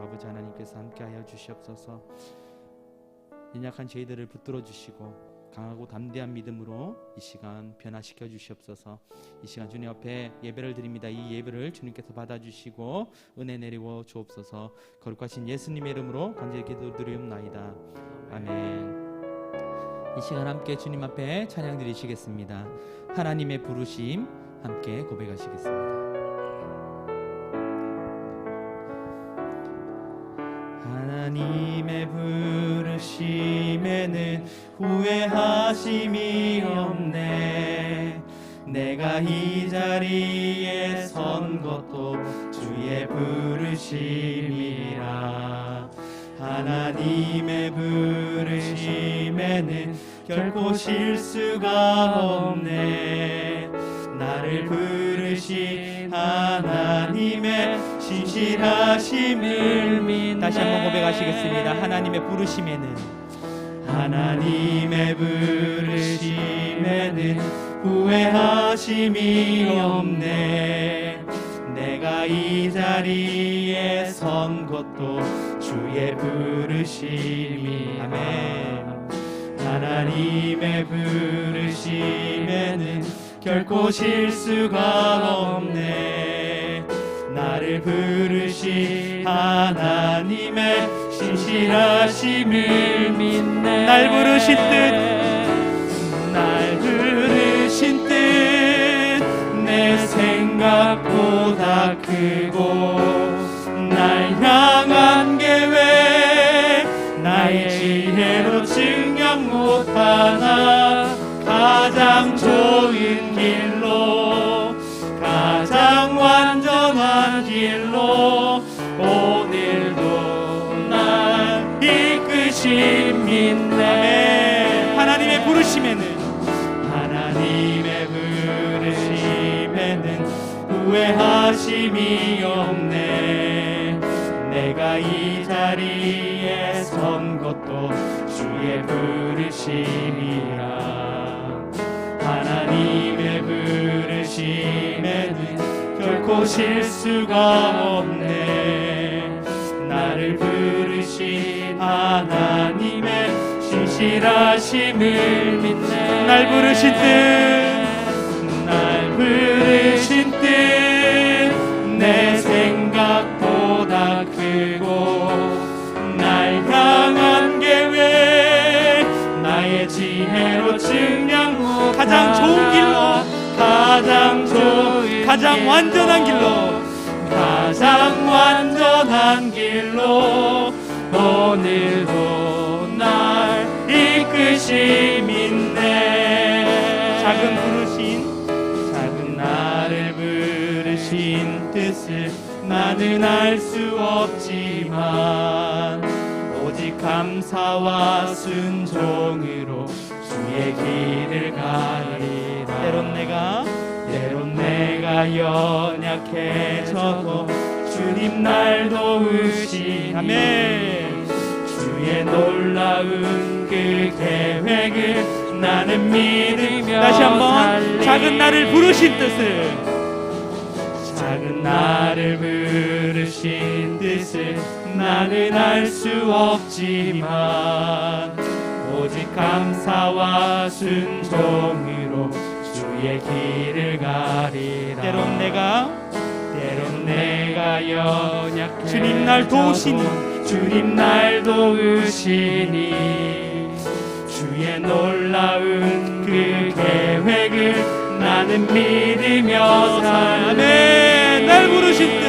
아버지 하나님께서 함께하여 주시옵소서. 연약한 저희들을 붙들어 주시고 강하고 담대한 믿음으로 이 시간 변화시켜 주시옵소서. 이 시간 주님 앞에 예배를 드립니다. 이 예배를 주님께서 받아주시고 은혜 내리고 주옵소서. 거룩하신 예수님의 이름으로 간절히 기도드리옵나이다. 아멘. 이 시간 함께 주님 앞에 찬양 드리시겠습니다. 하나님의 부르심 함께 고백하시겠습니다. 하나님의 부르심에는 후회하심이 없네. 내가 이 자리에 선 것도 주의 부르심이라. 하나님의 부르심에는 결코 실수가 없네. 나를 부르신 하나님의 신실하심을 믿네. 다시 한번 고백하시겠습니다. 하나님의 부르심에는, 하나님의 부르심에는 후회하심이 없네. 내가 이 자리에 선 것도 주의 부르심이. 아멘. 하나님의 부르심에는 결코 실수가 없네. 나를 부르신 하나님의 신실하심을 믿네. 날 부르신 뜻 내 생각보다 크고 날 향한 계획 나의 지혜로 증명 못하나. 가장 좋은 길로, 가장 완전한 길로 오늘도 날 이끄신 믿네. 하나님의 부르심에는, 하나님의 부르심에는 후회하심이 없네. 내가 이 자리에 선 것도 주의 부르심이라. 하나님의 부르심에는 결코 실수가 없네. 나를 부르신 하나님의 신실하심을 믿네. 날 부르신 뜻 내 생각보다 크고 날 향한 계획 나의 지혜로 증명 못. 가장 좋은 길로, 가장 완전한 길로, 가장 완전한 길로 오늘도 날 이끄심 있네. 작은 나를 부르신 뜻을 나는 알 수 없지만 오직 감사와 순종으로 주의 길을 가리라. 때론 내가 연약해져도 주님 날 도우시니. 아멘. 주의 놀라운 그 계획을 나는 믿으며. 다시 한번 작은 나를 부르신 뜻을, 작은 나를 부르신 뜻을 나는 알 수 없지만 오직 감사와 순종으로 주의 길을 가리라. 때론 내가 연약해 주님 날 도우시니 주의 놀라운 그 계획을 나는 믿으며 살네. 날 부르신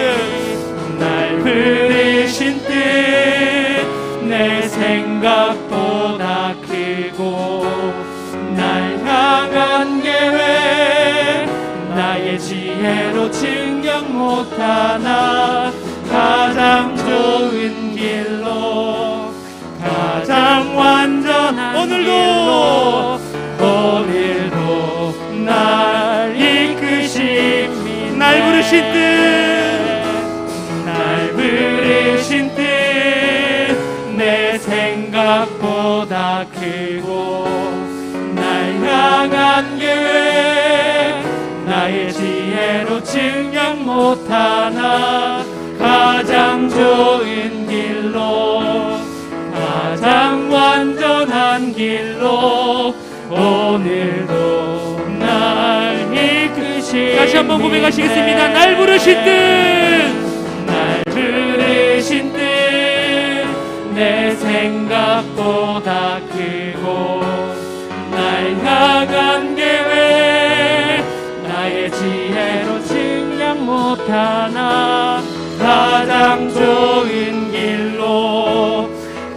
뜻 내 생각보다 크고 날 향한 계획 나의 지혜로 증명 못하나. 가장 좋은 길로, 가장 완전한 오늘도 날 이끄심이. 날 부르신 뜻 내 생각보다 크고 날 향한 계획 나의 지혜로 증명 못하나. 가장 가장 좋은 길로, 가장 완전한 길로 오늘도 날 이끄시. 다시 한번 고백하시겠습니다. 날 부르신 뜻, 날 부르신 뜻 내 생각보다 크고, 날 향한 계획 나의 지혜로 측량 못하나. 가장 좋은 길로,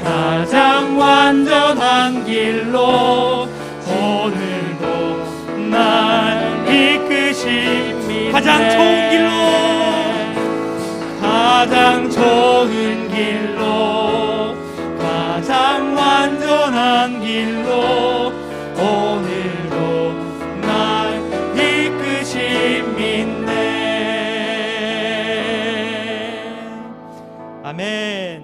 가장 완전한 길로 오늘도 날 이끄십니다. 가장 좋은 길로, 가장 좋은 길로, 가장 완전한 길로 오늘도 날 이끄십니다. 아멘.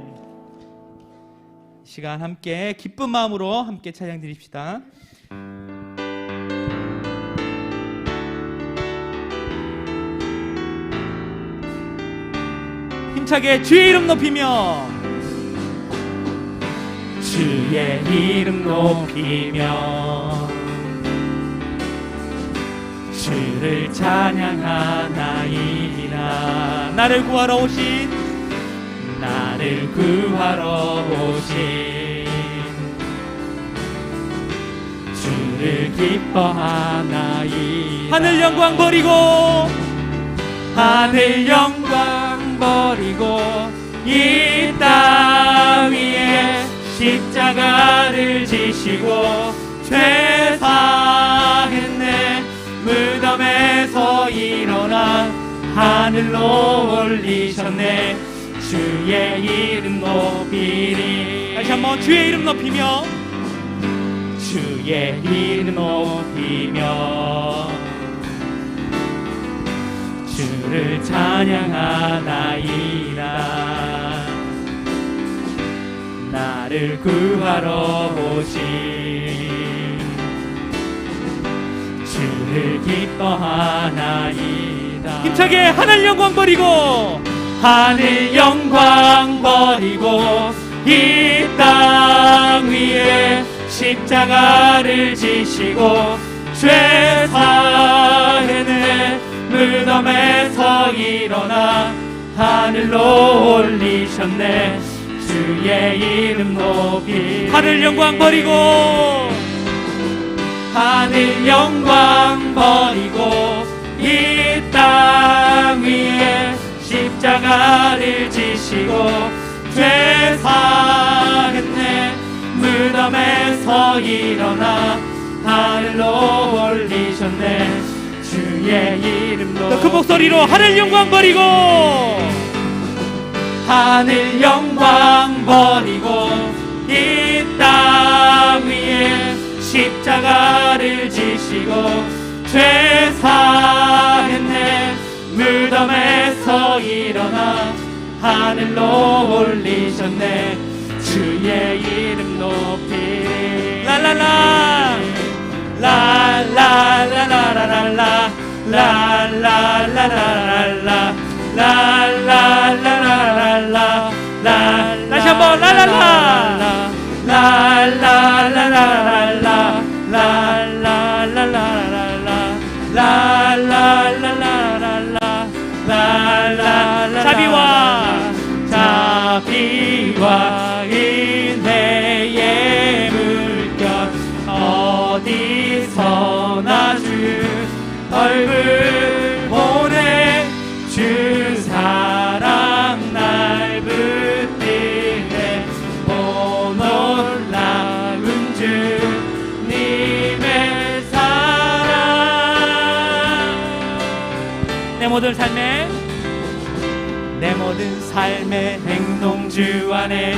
이 시간 함께 기쁜 마음으로 함께 찬양 드립시다. 힘차게 주의 이름 높이며, 주의 이름 높이며 주를 찬양하나이다. 나를 구하러 오신, 나를 구하러 오신 주를 기뻐하나이다. 하늘 영광 버리고, 하늘 영광 버리고 이 땅 위에 십자가를 지시고 죄 사했네. 무덤에서 일어나 하늘로 올리셨네. 주의 이름 높이리. 다시 한번 주의 이름 높이며, 주의 이름 높이며 주를 찬양하나이다. 나를 구하러 오신 주를 기뻐하나이다. 힘차게 하늘 영광 버리고, 하늘 영광 버리고 이 땅 위에 십자가를 지시고 죄 사해내. 무덤에서 일어나 하늘로 올리셨네. 주의 이름 높이. 하늘 영광 버리고, 하늘 영광 버리고 이 땅 위에 십자가를 지시고 죄 사했네. 무덤에서 일어나 하늘로 올리셨네. 주의 이름 높이. 더 큰 목소리로 하늘 영광 버리고, 하늘 영광 버리고 이 땅 위에 십자가를 지시고 죄 사했네. 무덤에서 일어나 하늘로 올리셨네. 주의 이름 높이. 라라라 라라라라라라라 라라라라라라 라라라라라라. 다시 한번 라라라 라라라라라라 라라라라라라 라라라라라라 라라라라. 자비와 인내의 물결 어디서나 주 얼굴 보내. 주 사랑 날 붙드네. 오 놀라운 주님의 사랑. 내 모든 삶에, 내 모든 삶의 행동 주 안에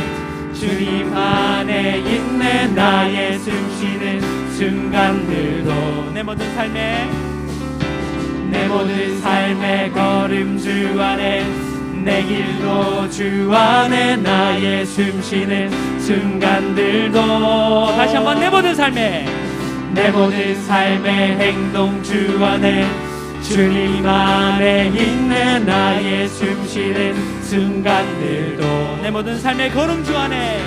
주님 안에 있네. 나의 숨쉬는 순간들도 내 모든 삶에, 내 모든 삶의 걸음 주 안에 내 길도 주 안에 나의 숨쉬는 순간들도 다시 한번 내 모든 삶에, 내 모든 삶의 행동 주 안에 주님 안에 있네. 나의 숨쉬는 순간들도 내 모든 삶의 걸음 주 안에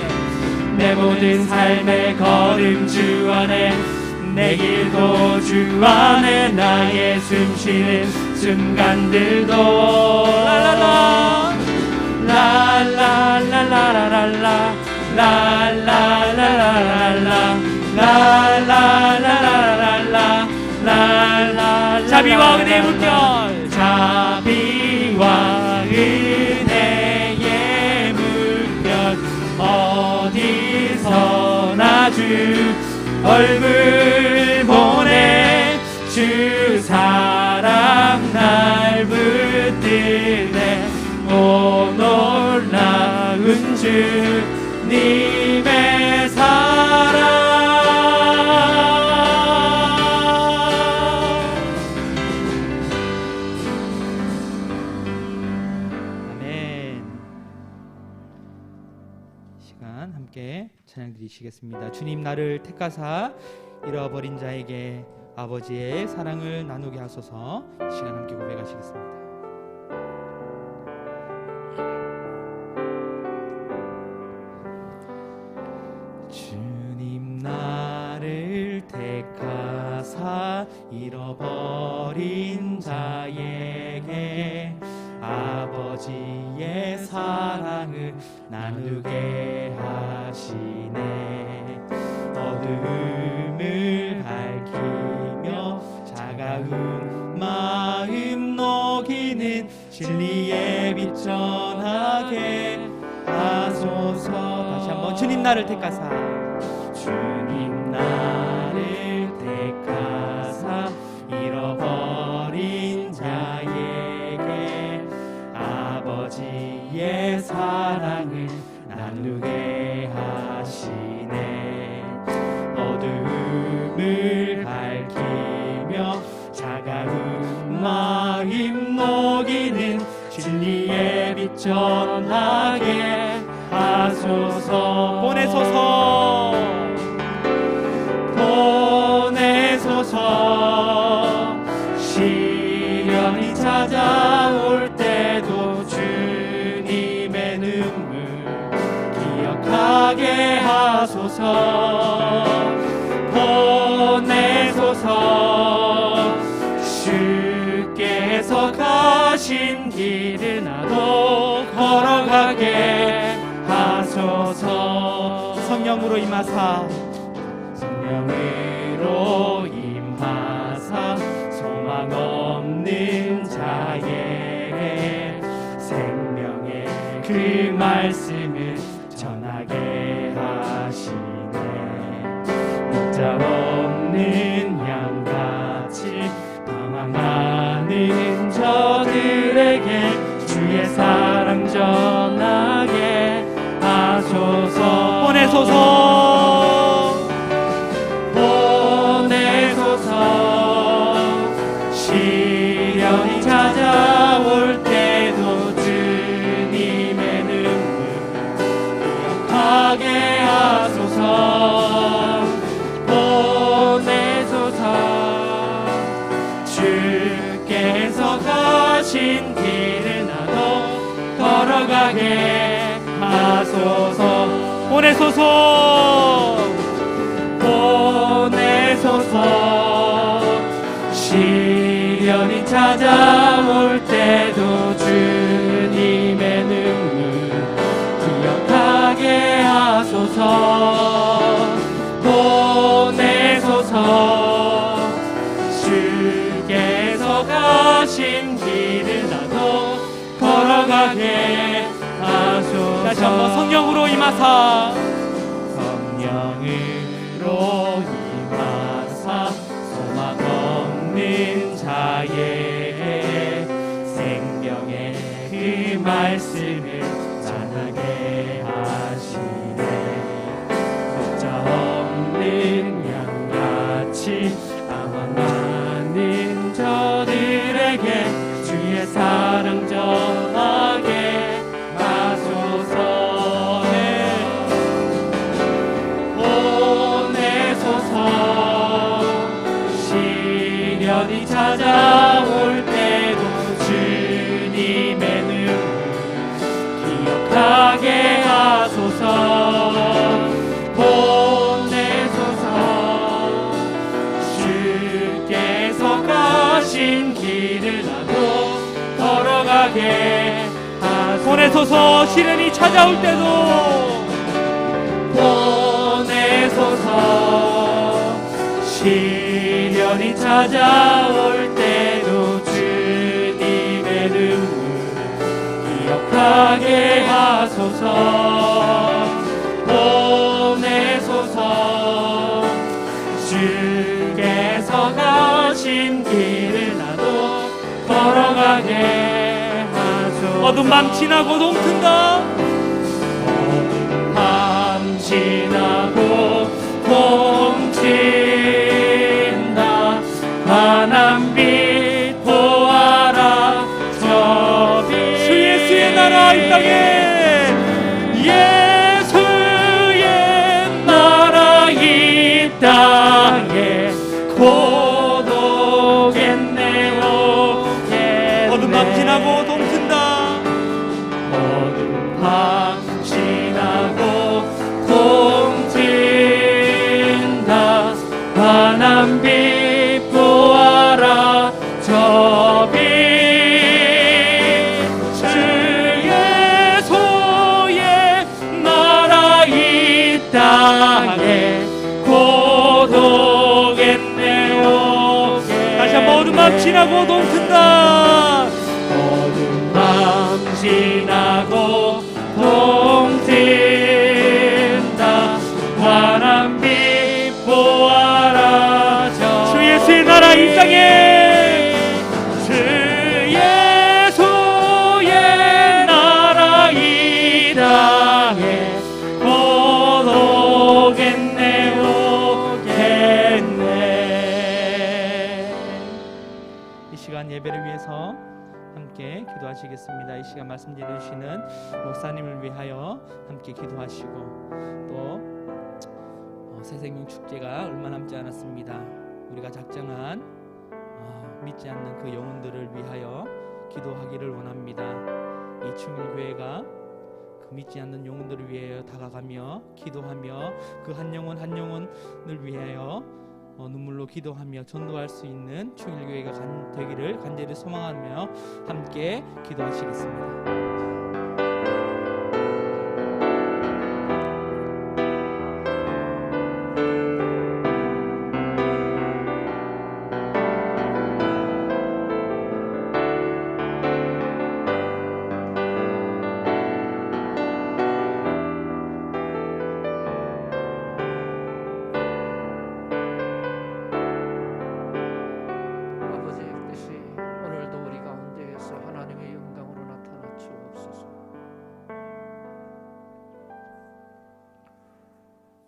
내 모든 삶의 걸음 주 안에 내 길도 주 안에 나의 숨쉬는 순간들도 라라라 라라라라라라 라라라라라라 라라라라라라 라라라 자비와 은혜의 물결 자비와 은혜의 물결 어디서나 주 얼굴 보내 주 사랑 날 붙드네 오 놀라운 주님의 사랑 아멘. 시간 함께 찬양 드리시겠습니다. 주님 나를 택하사 잃어버린 자에게 아버지의 사랑을 나누게 하소서. 시간 함께 고백하시겠습니다. 주님 나를 택하사 잃어버린 자에게 아버지의 사랑을 나누게 하시네. 어둠을 밝히며 차가운 마음 녹이는 진리의 빛 전하게 하소서. 다시 한번 주님 나를 택하사 주님 나를 택하사 잃어버린 자에게 아버지의 사랑을 나누게 하시네. 어둠을 밝히며 차가운 마음 녹이는 진리의 빛 전하게 하소서. 보내소서 보내소서. 시련이 찾아올 때도 주님의 눈물 기억하게 하소서. 보내소서. 주께서 가신 길을 나도 걸어가게 하소서. 성령으로 임하사 성령으로 임하사 소망 없는 자에게 생명의 그 말씀을 전하게 하시네. 목자 없는 양같이 방황하는 저들에게 주의 사랑 전하게 하소서. 보내소서 보내소서. 시련이 찾아올 때도 주님의 눈물 기억하게 하소서. 보내소서. 주께서 가신 길을 나도 걸어가게 하소서. 보내소서 보내소서. 시련이 찾아올 때도 주님의 눈물 기억하게 하소서. 보내소서. 주께서 가신 길을 나도 걸어가게 하소서. 다시 한번 성령으로 임하사 성령으로 임하사 소망 없는 자에게 생명의 그 말씀을 전하게 하시네. 목자 없는 양같이 방황하는 저들에게 주의 사랑 전하게 하소서. 시련이 찾아올 때도 주님의 눈물 보내소서. 시련이 찾아올 때도 보내소서. 시련이 찾아올 때도 주님의 눈물 기억하게 하소서. 보내소서. 주께서 가신 길을 나도 걸어가게 하소서. 어두운 밤 지나고 동튼다. 어두운 밤 지나고 동친다. 환한 빛 보아라 저 빛. 주 예수의 나라 이 땅에, 예수의 나라 이 땅에 곧 오겠네 오겠네. 어두운 밤 지나고 동튼다. 어두운 밤 지나고 동튼다. 환한 빛 보아라 저 빛. 주 예수의 나라 이 땅에 곧 오겠네 오겠네. 다시 한번 어두운 밤 지나고 동튼다. 어두운 밤 지나고 동튼다. 환한 빛 보아라 저. 주 예수의 나라 이 땅에, 주 예수의 나라 이 땅에 곧 오겠네 오겠네. 이 시간 예배를 위해서 함께 기도하시겠습니다. 이 시간 말씀 들려주시는 목사님을 위하여 함께 기도하시고, 또 새생명 축제가 얼마 남지 않았습니다. 우리가 작정한 믿지 않는 그 영혼들을 위하여 기도하기를 원합니다. 이 충일교회가 그 믿지 않는 영혼들을 위하여 다가가며 기도하며 그 한 영혼 한 영혼을 위하여 눈물로 기도하며 전도할 수 있는 충일교회가 되기를 간절히 소망하며 함께 기도하시겠습니다.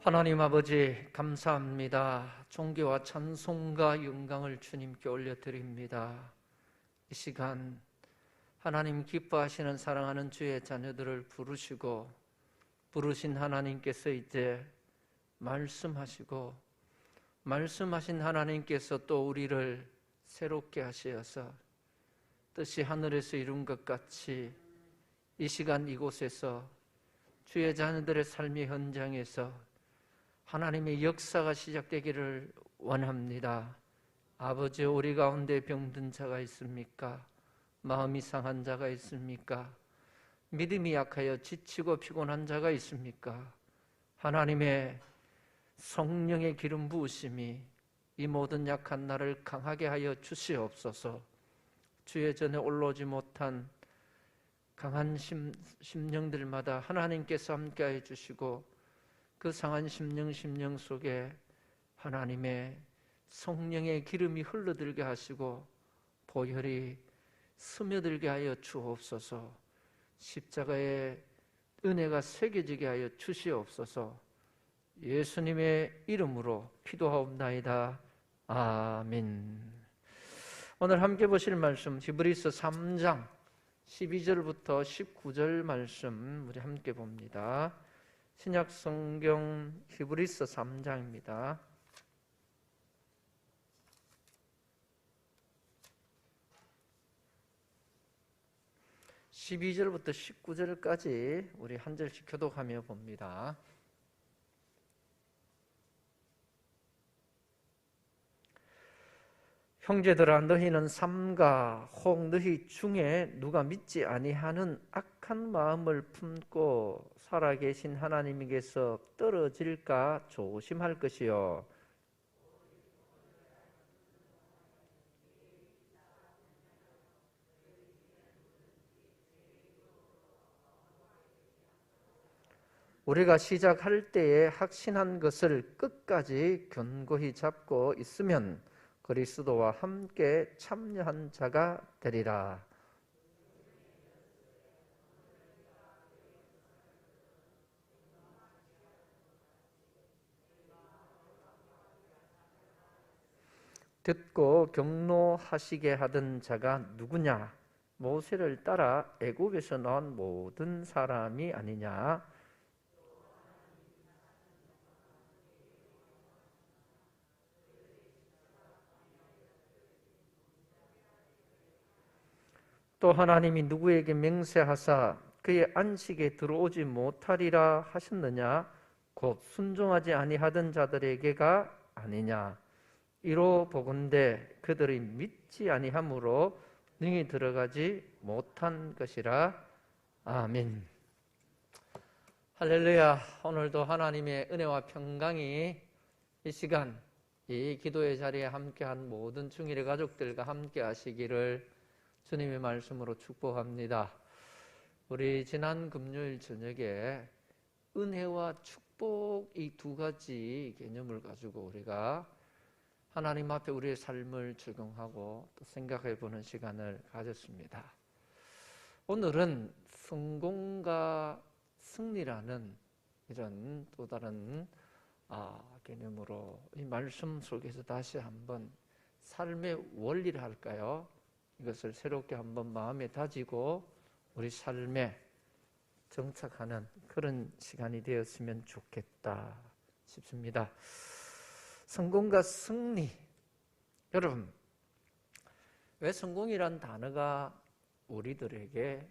하나님 아버지 감사합니다. 존귀와 찬송과 영광을 주님께 올려드립니다. 이 시간 하나님 기뻐하시는 사랑하는 주의 자녀들을 부르시고, 부르신 하나님께서 이제 말씀하시고, 말씀하신 하나님께서 또 우리를 새롭게 하시어서 뜻이 하늘에서 이룬 것 같이 이 시간 이곳에서 주의 자녀들의 삶의 현장에서 하나님의 역사가 시작되기를 원합니다. 아버지, 우리 가운데 병든 자가 있습니까? 마음이 상한 자가 있습니까? 믿음이 약하여 지치고 피곤한 자가 있습니까? 하나님의 성령의 기름 부으심이 이 모든 약한 나를 강하게 하여 주시옵소서. 주의 전에 올라오지 못한 강한 심령들마다 하나님께서 함께해 주시고, 그 상한 심령 속에 하나님의 성령의 기름이 흘러들게 하시고 보혈이 스며들게 하여 주옵소서. 십자가의 은혜가 새겨지게 하여 주시옵소서. 예수님의 이름으로 기도하옵나이다. 아멘. 오늘 함께 보실 말씀 히브리서 3장 12절부터 19절 말씀 우리 함께 봅니다. 신약 성경 히브리서 3장입니다. (12절부터) (19절까지) 우리 한 절씩 교독하며 봅니다. 형제들아 너희는 삼가 혹 너희 중에 누가 믿지 아니하는 악한 마음을 품고 살아계신 하나님께서 떨어질까 조심할 것이요 우리가 시작할 때에 확신한 것을 끝까지 견고히 잡고 있으면 그리스도와 함께 참여한 자가 되리라. 듣고 경노하시게 하던 자가 누구냐? 모세를 따라 애굽에서 나온 모든 사람이 아니냐? 또 하나님이 누구에게 맹세하사 그의 안식에 들어오지 못하리라 하셨느냐? 곧 순종하지 아니하던 자들에게가 아니냐? 이로 보건대 그들이 믿지 아니함으로 능히 들어가지 못한 것이라. 아멘. 할렐루야. 오늘도 하나님의 은혜와 평강이 이 시간 이 기도의 자리에 함께한 모든 중일의 가족들과 함께 하시기를 주님의 말씀으로 축복합니다. 우리 지난 금요일 저녁에 은혜와 축복 이 두 가지 개념을 가지고 우리가 하나님 앞에 우리의 삶을 적용하고 또 생각해 보는 시간을 가졌습니다. 오늘은 성공과 승리라는 이런 또 다른 개념으로 이 말씀 속에서 다시 한번 삶의 원리를 할까요? 이것을 새롭게 한번 마음에 다지고 우리 삶에 정착하는 그런 시간이 되었으면 좋겠다 싶습니다. 성공과 승리. 여러분, 왜 성공이란 단어가 우리들에게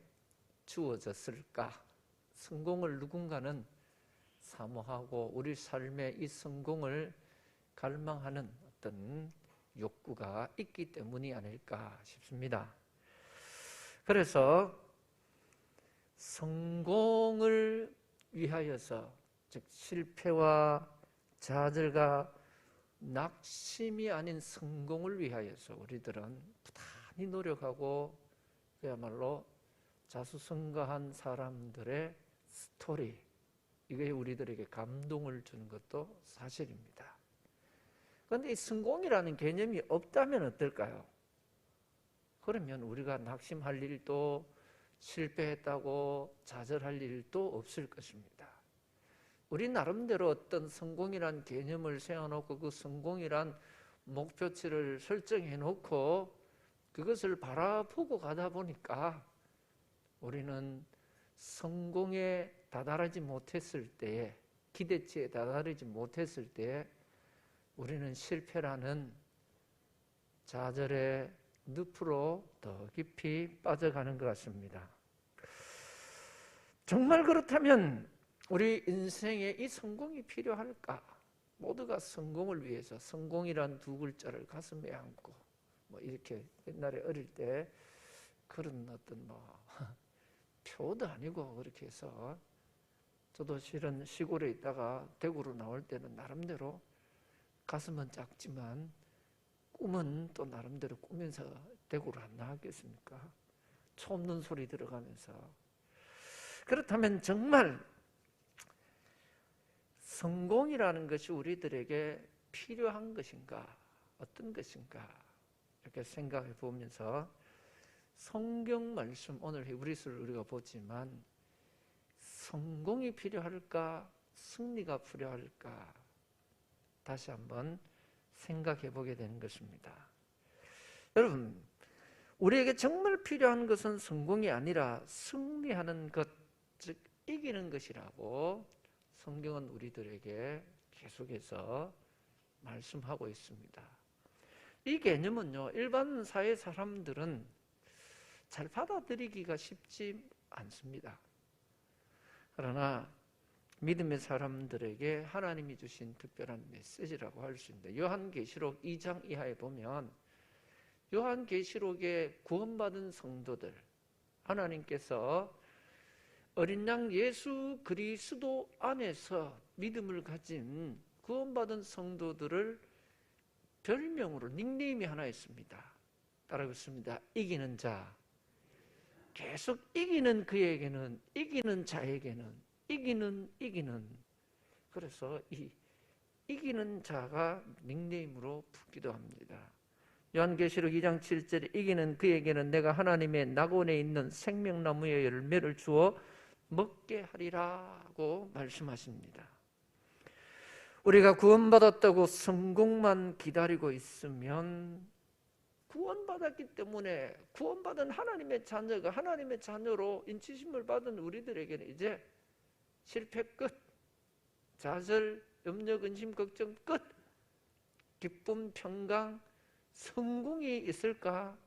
주어졌을까? 성공을 누군가는 사모하고 우리 삶에 이 성공을 갈망하는 어떤 욕구가 있기 때문이 아닐까 싶습니다. 그래서 성공을 위하여서, 즉 실패와 좌절과 낙심이 아닌 성공을 위하여서 우리들은 부단히 노력하고 그야말로 자수성가한 사람들의 스토리, 이게 우리들에게 감동을 주는 것도 사실입니다. 그런데 이 성공이라는 개념이 없다면 어떨까요? 그러면 우리가 낙심할 일도, 실패했다고 좌절할 일도 없을 것입니다. 우리 나름대로 어떤 성공이란 개념을 세워놓고 그 성공이란 목표치를 설정해 놓고 그것을 바라보고 가다 보니까 우리는 성공에 다다르지 못했을 때에, 기대치에 다다르지 못했을 때에 우리는 실패라는 좌절의 늪으로 더 깊이 빠져가는 것 같습니다. 정말 그렇다면 우리 인생에 이 성공이 필요할까? 모두가 성공을 위해서 성공이란 두 글자를 가슴에 안고 이렇게 옛날에 어릴 때 그런 어떤 표도 아니고 그렇게 해서, 저도 실은 시골에 있다가 대구로 나올 때는 나름대로 가슴은 작지만 꿈은 또 나름대로 꾸면서 대구로 안 나왔겠습니까? 초 없는 소리 들어가면서. 그렇다면 정말 성공이라는 것이 우리들에게 필요한 것인가, 어떤 것인가, 이렇게 생각해 보면서 성경 말씀, 오늘 히브리서를 우리가 보지만 성공이 필요할까, 승리가 필요할까, 다시 한번 생각해 보게 되는 것입니다. 여러분, 우리에게 정말 필요한 것은 성공이 아니라 승리하는 것, 즉 이기는 것이라고 성경은 우리들에게 계속해서 말씀하고 있습니다. 이 개념은요, 일반 사회 사람들은 잘 받아들이기가 쉽지 않습니다. 그러나 믿음의 사람들에게 하나님이 주신 특별한 메시지라고 할 수 있는데, 요한계시록 2장 이하에 보면 요한계시록에 구원받은 성도들, 하나님께서 어린 양 예수 그리스도 안에서 믿음을 가진 구원받은 성도들을 별명으로 닉네임이 하나 있습니다. 따라붙습니다. 이기는 자. 계속 이기는 그에게는, 이기는 자에게는 이기는. 그래서 이 이기는 자가 닉네임으로 붙기도 합니다. 요한계시록 2장 7절에 이기는 그에게는 내가 하나님의 낙원에 있는 생명나무의 열매를 주어 먹게 하리라고 말씀하십니다. 우리가 구원받았다고 성공만 기다리고 있으면, 구원받았기 때문에 구원받은 하나님의 자녀가 하나님의 자녀로 인치심을 받은 우리들에게는 이제 실패 끝, 좌절, 염려, 근심, 걱정 끝, 기쁨, 평강, 성공이 있을까?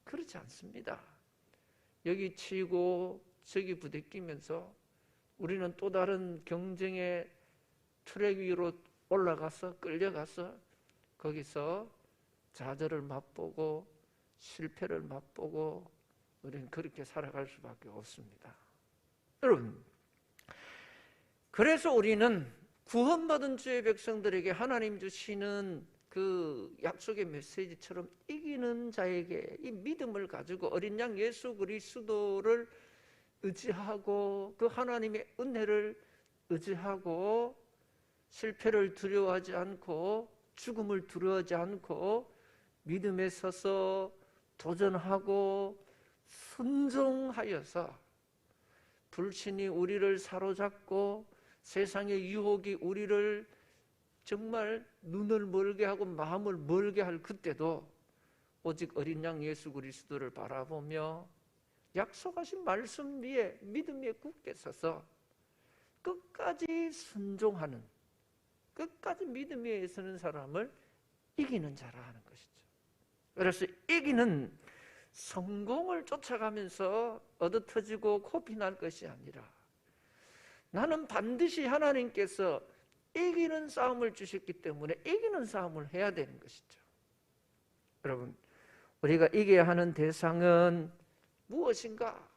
그렇지 않습니다. 여기 치고 저기 부대끼면서 우리는 또 다른 경쟁의 트랙 위로 올라가서 끌려가서 거기서 좌절을 맛보고 실패를 맛보고 우리는 그렇게 살아갈 수밖에 없습니다. 여러분, 그래서 우리는 구원받은 주의 백성들에게 하나님 주시는 그 약속의 메시지처럼 이기는 자에게 이 믿음을 가지고 어린 양 예수 그리스도를 의지하고 그 하나님의 은혜를 의지하고 실패를 두려워하지 않고 죽음을 두려워하지 않고 믿음에 서서 도전하고 순종하여서 불신이 우리를 사로잡고 세상의 유혹이 우리를 정말 눈을 멀게 하고 마음을 멀게 할 그때도 오직 어린 양 예수 그리스도를 바라보며 약속하신 말씀 위에 믿음 위에 굳게 서서 끝까지 순종하는, 끝까지 믿음 위에 서는 사람을 이기는 자라 하는 것이죠. 그래서 이기는 성공을 쫓아가면서 얻어터지고 코피 날 것이 아니라 나는 반드시 하나님께서 이기는 싸움을 주셨기 때문에 이기는 싸움을 해야 되는 것이죠. 여러분, 우리가 이겨야 하는 대상은 무엇인가?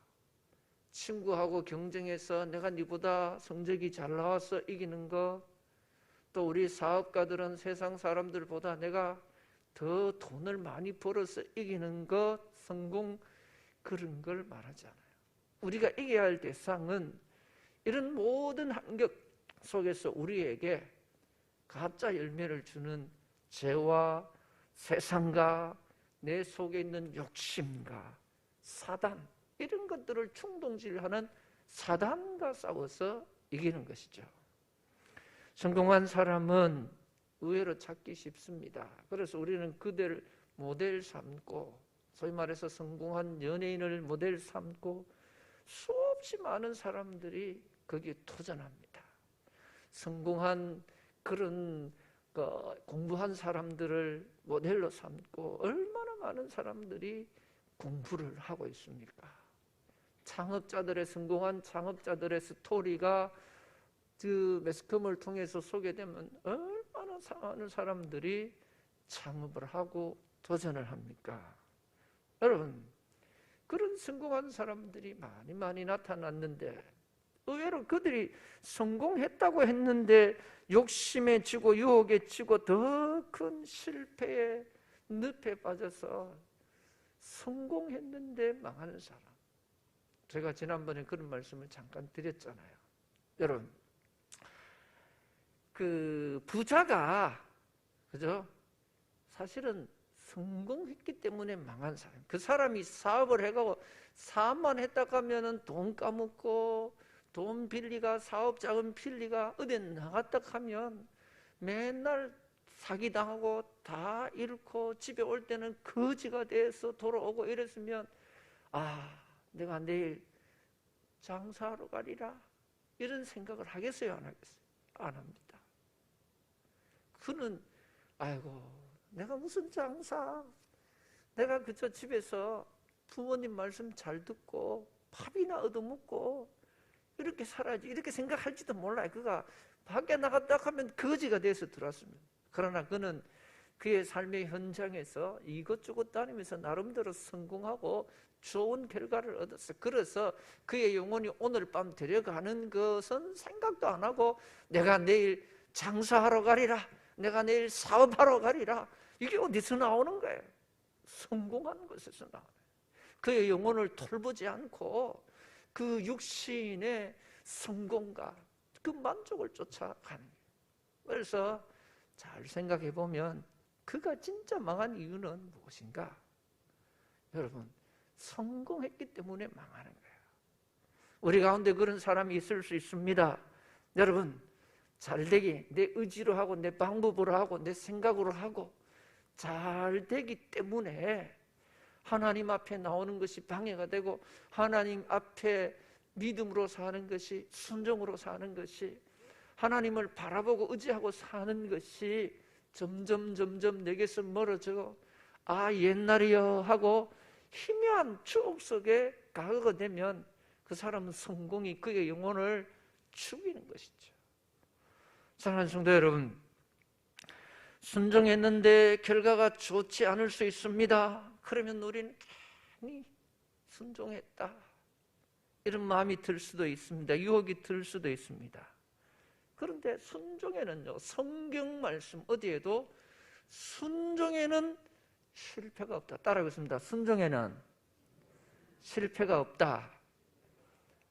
친구하고 경쟁해서 내가 네보다 성적이 잘 나와서 이기는 거, 또 우리 사업가들은 세상 사람들보다 내가 더 돈을 많이 벌어서 이기는 것, 성공, 그런 걸 말하지 않아요. 우리가 이겨야 할 대상은 이런 모든 환경 속에서 우리에게 가짜 열매를 주는 죄와 세상과 내 속에 있는 욕심과 사단, 이런 것들을 충동질하는 사단과 싸워서 이기는 것이죠. 성공한 사람은 의외로 찾기 쉽습니다. 그래서 우리는 그들을 모델 삼고, 소위 말해서 성공한 연예인을 모델 삼고 수없이 많은 사람들이 거기에 도전합니다. 성공한 그런 공부한 사람들을 모델로 삼고 얼마나 많은 사람들이 공부를 하고 있습니까? 창업자들의, 성공한 창업자들의 스토리가 그 매스컴을 통해서 소개되면 얼마나 많은 사람들이 창업을 하고 도전을 합니까? 여러분, 그런 성공한 사람들이 많이 나타났는데 의외로 그들이 성공했다고 했는데 욕심에 지고 유혹에 지고 더 큰 실패의 늪에 빠져서 성공했는데 망하는 사람, 제가 지난번에 그런 말씀을 잠깐 드렸잖아요. 여러분, 그 부자가, 그죠? 사실은 성공했기 때문에 망한 사람. 그 사람이 사업을 해가고 사업만 했다 하면은 돈 까먹고 돈 빌리가, 사업 자금 빌리가 어디 나갔다 하면 맨날 사기당하고 다 잃고 집에 올 때는 거지가 돼서 돌아오고 이랬으면, 아, 내가 내일 장사하러 가리라, 이런 생각을 하겠어요, 안 하겠어요? 안 합니다. 그는 아이고, 내가 무슨 장사, 내가 그저 집에서 부모님 말씀 잘 듣고 밥이나 얻어먹고 이렇게 살아야지, 이렇게 생각할지도 몰라요. 그가 밖에 나갔다 하면 거지가 돼서 들어왔습니다. 그러나 그는 그의 삶의 현장에서 이것저것 다니면서 나름대로 성공하고 좋은 결과를 얻었어요. 그래서 그의 영혼이 오늘 밤 데려가는 것은 생각도 안 하고 내가 내일 장사하러 가리라, 내가 내일 사업하러 가리라, 이게 어디서 나오는 거예요? 성공하는 것에서 나와요. 그의 영혼을 돌보지 않고 그 육신의 성공과 그 만족을 쫓아가는 거예요. 그래서 잘 생각해 보면 그가 진짜 망한 이유는 무엇인가? 여러분, 성공했기 때문에 망하는 거예요. 우리 가운데 그런 사람이 있을 수 있습니다. 여러분, 잘되기 내 의지로 하고 내 방법으로 하고 내 생각으로 하고 잘되기 때문에 하나님 앞에 나오는 것이 방해가 되고 하나님 앞에 믿음으로 사는 것이, 순종으로 사는 것이, 하나님을 바라보고 의지하고 사는 것이 점점 내게서 멀어져 옛날이여 하고 희미한 추억 속에 가거가 되면 그 사람은 성공이 그의 영혼을 죽이는 것이죠. 사랑하는 성도 여러분, 순종했는데 결과가 좋지 않을 수 있습니다. 그러면 우리는 괜히 순종했다 이런 마음이 들 수도 있습니다. 유혹이 들 수도 있습니다. 그런데 순종에는요, 성경 말씀 어디에도 순종에는 실패가 없다. 따라하겠습니다. 순종에는 실패가 없다.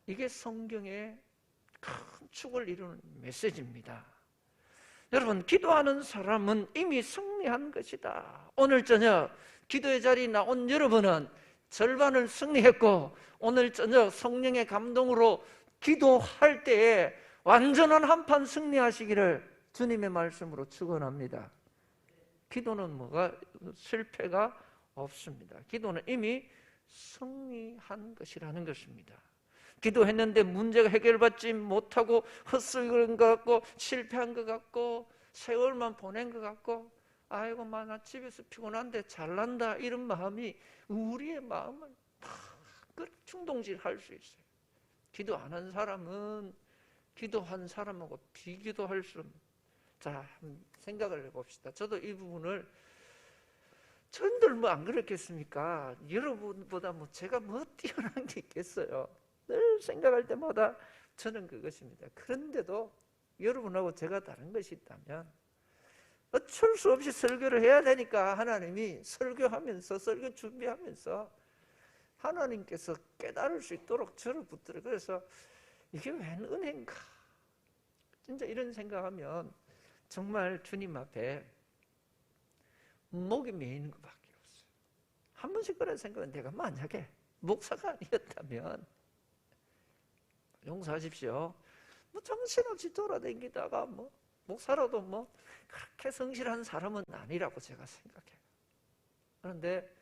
이게 성경의 큰 축을 이루는 메시지입니다. 여러분, 기도하는 사람은 이미 승리한 것이다. 오늘 저녁 기도의 자리에 나온 여러분은 절반을 승리했고 오늘 저녁 성령의 감동으로 기도할 때에 완전한 한판 승리하시기를 주님의 말씀으로 축원합니다. 기도는 뭐가 실패가 없습니다. 기도는 이미 승리한 것이라는 것입니다. 기도했는데 문제가 해결받지 못하고 헛쓸은 것 같고 실패한 것 같고 세월만 보낸 것 같고 아이고 나 집에서 피곤한데 잘난다 이런 마음이 우리의 마음을 다 충동질할 수 있어요. 기도 안 한 사람은 기도한 사람하고 비교도 수 없는. 자, 생각을 해봅시다. 저도 이 부분을 저희들 뭐 안 그렇겠습니까? 여러분보다 제가 뛰어난 게 있겠어요. 늘 생각할 때마다 저는 그것입니다. 그런데도 여러분하고 제가 다른 것이 있다면 어쩔 수 없이 설교를 해야 되니까 하나님이 설교하면서 설교 준비하면서 하나님께서 깨달을 수 있도록 저를 붙들어. 그래서 이게 웬 은혜인가? 진짜 이런 생각하면 정말 주님 앞에 목이 메이는 것밖에 없어요. 한 번씩 그런 생각은 내가 만약에 목사가 아니었다면 용서하십시오. 정신없이 돌아다니다가 목사라도 그렇게 성실한 사람은 아니라고 제가 생각해요. 그런데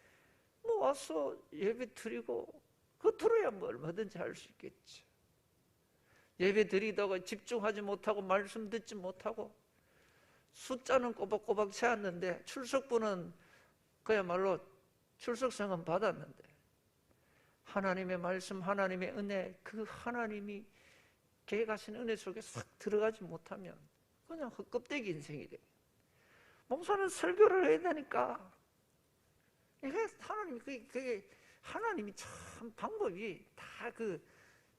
와서 예배 드리고 겉으로야 얼마든지 할 수 있겠죠. 예배 드리다가 집중하지 못하고 말씀 듣지 못하고 숫자는 꼬박꼬박 채웠는데 출석부는 그야말로 출석상은 받았는데 하나님의 말씀, 하나님의 은혜, 그 하나님이 계획하신 은혜 속에 싹 들어가지 못하면 그냥 헛껍데기 인생이 돼요. 목사는 설교를 해야 되니까 이게 하나님이 참 방법이 다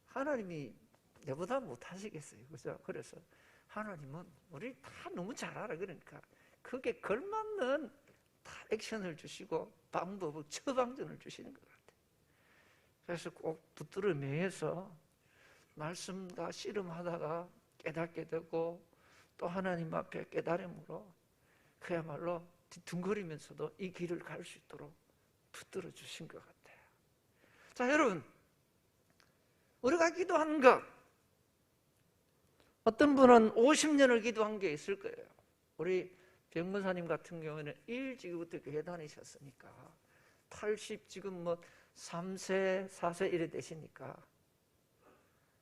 하나님이 내보다 못하시겠어요. 그죠? 그래서 하나님은 우리 다 너무 잘 알아. 그러니까 그게 걸맞는 다 액션을 주시고 방법을 처방전을 주시는 것 같아요. 그래서 꼭 붙들어 매해서 말씀과 씨름하다가 깨닫게 되고 또 하나님 앞에 깨달음으로 그야말로 뒤뚱거리면서도 이 길을 갈 수 있도록 붙들어 주신 것 같아요. 자, 여러분, 우리가 기도한 것, 어떤 분은 50년을 기도한 게 있을 거예요. 우리 병문사님 같은 경우에는 일찍부터 교회 다니셨으니까 80 지금 3세, 4세 이래 되시니까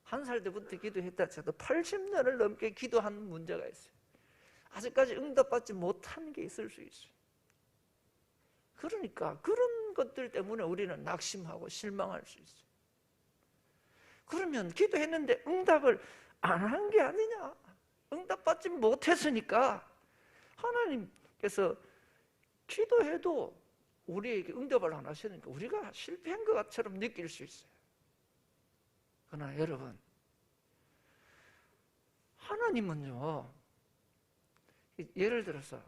1살 때부터 기도했다 쳐도 80년을 넘게 기도한 문제가 있어요. 아직까지 응답받지 못한 게 있을 수 있어요. 그러니까 그런 것들 때문에 우리는 낙심하고 실망할 수 있어요. 그러면 기도했는데 응답을 안 한 게 아니냐? 응답받지 못했으니까 하나님께서 기도해도 우리에게 응답을 안 하시니까 우리가 실패한 것처럼 느낄 수 있어요. 그러나 여러분, 하나님은요, 예를 들어서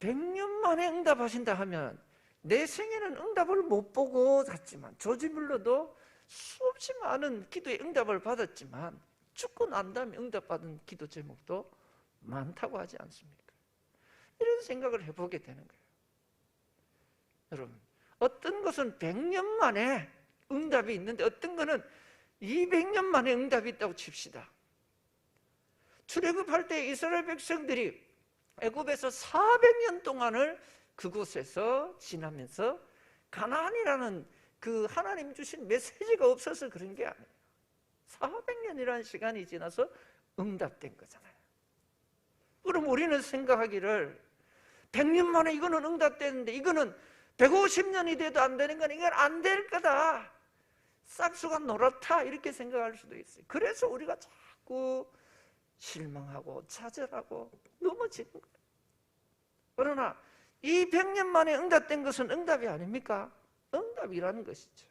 100년 만에 응답하신다 하면 내 생에는 응답을 못 보고 갔지만 조지밀러도 수없이 많은 기도의 응답을 받았지만 죽고 난 다음에 응답받은 기도 제목도 많다고 하지 않습니까? 이런 생각을 해보게 되는 거예요. 여러분, 어떤 것은 100년 만에 응답이 있는데 어떤 것은 200년 만에 응답이 있다고 칩시다. 출애굽할 때 이스라엘 백성들이 애굽에서 400년 동안을 그곳에서 지나면서 가나안이라는 그 하나님 주신 메시지가 없어서 그런 게 아니에요. 400년이라는 시간이 지나서 응답된 거잖아요. 그럼 우리는 생각하기를 100년 만에 이거는 응답됐는데 이거는 150년이 돼도 안 되는 건 이건 안 될 거다. 싹수가 노랗다 이렇게 생각할 수도 있어요. 그래서 우리가 자꾸 실망하고 좌절하고 넘어지는 거예요. 그러나 이 100년 만에 응답된 것은 응답이 아닙니까? 응답이라는 것이죠.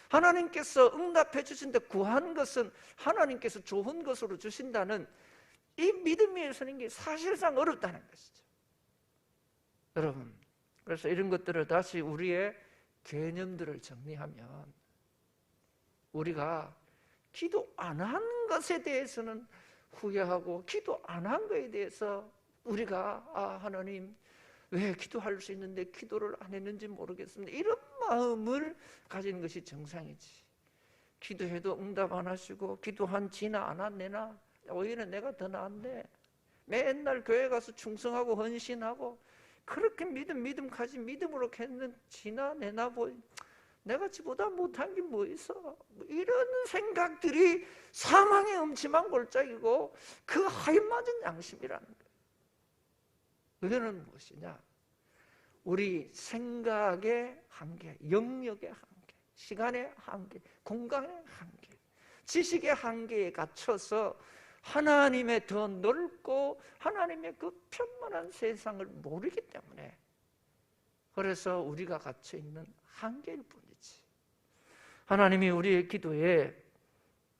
하나님께서 응답해 주신데 구한 것은 하나님께서 좋은 것으로 주신다는 이 믿음이 서는 게 사실상 어렵다는 것이죠. 여러분, 그래서 이런 것들을 다시 우리의 개념들을 정리하면 우리가 기도 안 한 것에 대해서는 후회하고 기도 안 한 것에 대해서 우리가 하나님 왜 기도할 수 있는데 기도를 안 했는지 모르겠습니다. 이런 마음을 가지는 것이 정상이지. 기도해도 응답 안 하시고 기도한 지나 안 한 내나 오히려 내가 더 나은데 맨날 교회 가서 충성하고 헌신하고 그렇게 믿음 가진 믿음으로 했는 지나 내나 뭐 내가 지보다 못한 게 뭐 있어? 이런 생각들이 사망의 음침한 골짜기고 그 하인맞은 양심이라는 거예요. 이거는 무엇이냐? 우리 생각의 한계, 영역의 한계, 시간의 한계, 공간의 한계, 지식의 한계에 갇혀서 하나님의 더 넓고 하나님의 그 편만한 세상을 모르기 때문에 그래서 우리가 갇혀있는 한계일 뿐이지. 하나님이 우리의 기도에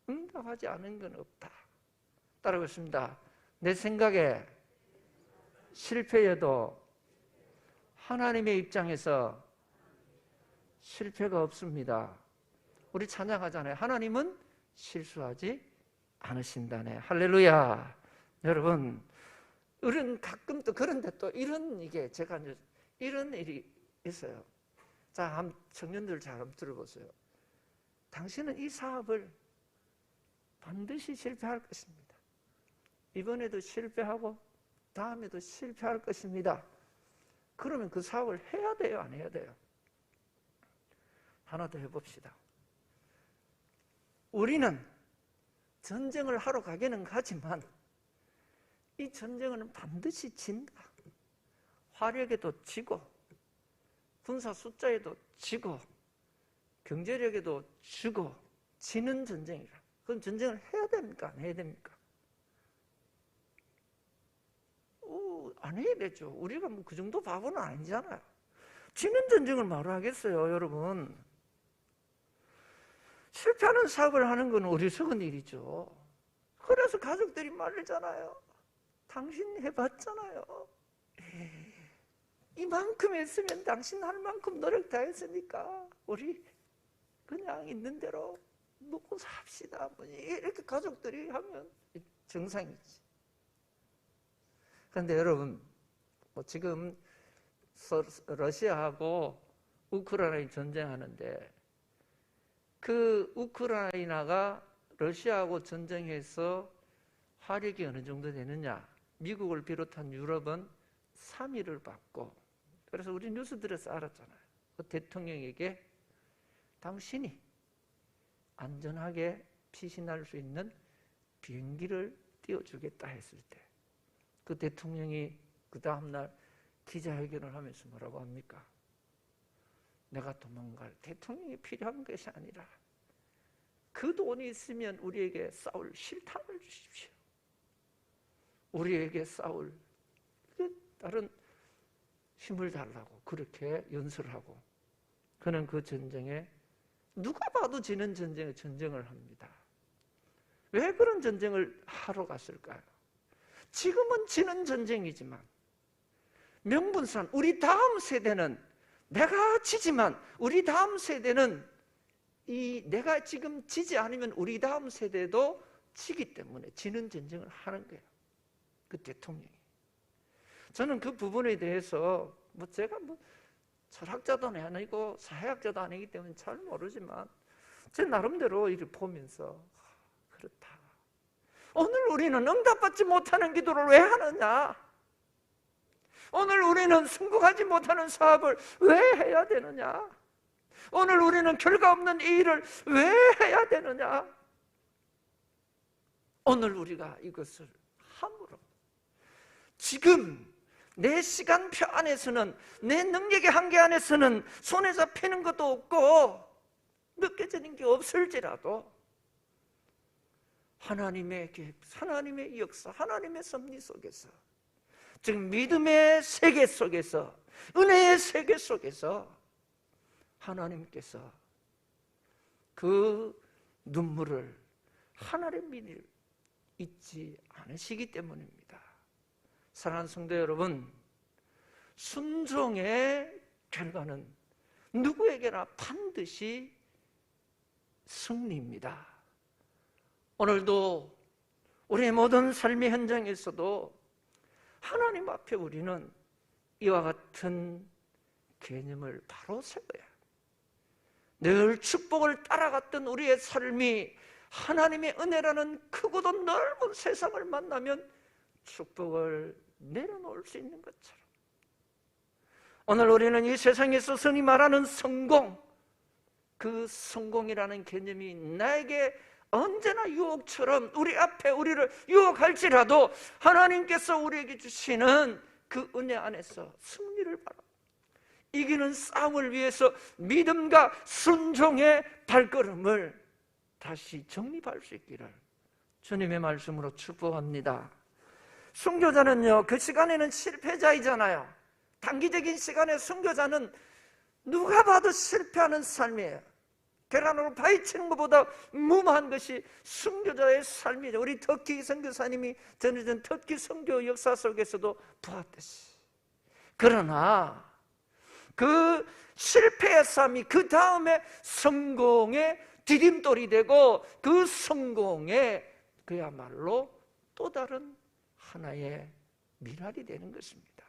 응답하지 않은 건 없다. 따라하겠습니다. 내 생각에 실패해도 하나님의 입장에서 실패가 없습니다. 우리 찬양하잖아요. 하나님은 실수하지 않으신다네. 할렐루야. 여러분, 우리는 가끔 또 그런데 또 이런 이게 제가 이제 이런 일이 있어요. 자, 청년들 잘 한번 들어보세요. 당신은 이 사업을 반드시 실패할 것입니다. 이번에도 실패하고 다음에도 실패할 것입니다. 그러면 그 사업을 해야 돼요? 안 해야 돼요? 하나 더 해봅시다. 우리는 전쟁을 하러 가기는 가지만 이 전쟁은 반드시 진다. 화력에도 지고 군사 숫자에도 지고 경제력에도 지고 지는 전쟁이라. 그럼 전쟁을 해야 됩니까? 안 해야 됩니까? 안 해야 되죠. 우리가 뭐 그 정도 바보는 아니잖아요. 지는 전쟁을 뭐로 하겠어요, 여러분? 실패하는 사업을 하는 건 어리석은 일이죠. 그래서 가족들이 말리잖아요. 당신 해봤잖아요. 이만큼 했으면 당신 할 만큼 노력 다 했으니까 우리 그냥 있는 대로 먹고 삽시다. 이렇게 가족들이 하면 정상이지. 그런데 여러분, 지금 러시아하고 우크라이나가 전쟁하는데 그 우크라이나가 러시아하고 전쟁해서 화력이 어느 정도 되느냐? 미국을 비롯한 유럽은 3위를 받고, 그래서 우리 뉴스들에서 알았잖아요. 그 대통령에게 당신이 안전하게 피신할 수 있는 비행기를 띄워주겠다 했을 때 그 대통령이 그 다음날 기자회견을 하면서 뭐라고 합니까? 내가 도망갈 대통령이 필요한 것이 아니라 그 돈이 있으면 우리에게 싸울 실탄을 주십시오. 우리에게 싸울 다른 힘을 달라고 그렇게 연설하고, 그는 그 전쟁에 누가 봐도 지는 전쟁에 전쟁을 합니다. 왜 그런 전쟁을 하러 갔을까요? 지금은 지는 전쟁이지만 명분상 우리 다음 세대는, 내가 지지만 우리 다음 세대는 내가 지금 지지 않으면 우리 다음 세대도 지기 때문에 지는 전쟁을 하는 거예요. 그 대통령이. 저는 그 부분에 대해서 제가 철학자도 아니고 사회학자도 아니기 때문에 잘 모르지만 제 나름대로 이렇게 보면서 그렇다. 오늘 우리는 응답받지 못하는 기도를 왜 하느냐? 오늘 우리는 성공하지 못하는 사업을 왜 해야 되느냐? 오늘 우리는 결과 없는 이 일을 왜 해야 되느냐? 오늘 우리가 이것을 함으로 지금 내 시간표 안에서는, 내 능력의 한계 안에서는 손에 잡히는 것도 없고 느껴지는 게 없을지라도 하나님의 계획, 하나님의 역사, 하나님의 섭리 속에서, 즉 믿음의 세계 속에서, 은혜의 세계 속에서 하나님께서 그 눈물을 하나님을 잊지 않으시기 때문입니다. 사랑하는 성도 여러분, 순종의 결과는 누구에게나 반드시 승리입니다. 오늘도 우리의 모든 삶의 현장에서도 하나님 앞에 우리는 이와 같은 개념을 바로 세워야, 늘 축복을 따라갔던 우리의 삶이 하나님의 은혜라는 크고도 넓은 세상을 만나면 축복을 내려놓을 수 있는 것처럼, 오늘 우리는 이 세상에서 흔히 말하는 성공, 그 성공이라는 개념이 나에게 언제나 유혹처럼 우리 앞에 우리를 유혹할지라도 하나님께서 우리에게 주시는 그 은혜 안에서 승리를 바라 이기는 싸움을 위해서 믿음과 순종의 발걸음을 다시 정립할 수 있기를 주님의 말씀으로 축복합니다. 순교자는요, 그 시간에는 실패자이잖아요. 단기적인 시간에 순교자는 누가 봐도 실패하는 삶이에요. 계란으로 파헤치는 것보다 무모한 것이 순교자의 삶이죠. 우리 터키 선교사님이 전해진 터키 선교 역사 속에서도 보았듯이. 그러나 그 실패의 삶이 그 다음에 성공의 디딤돌이 되고, 그 성공에 그야말로 또 다른 하나의 미랄이 되는 것입니다.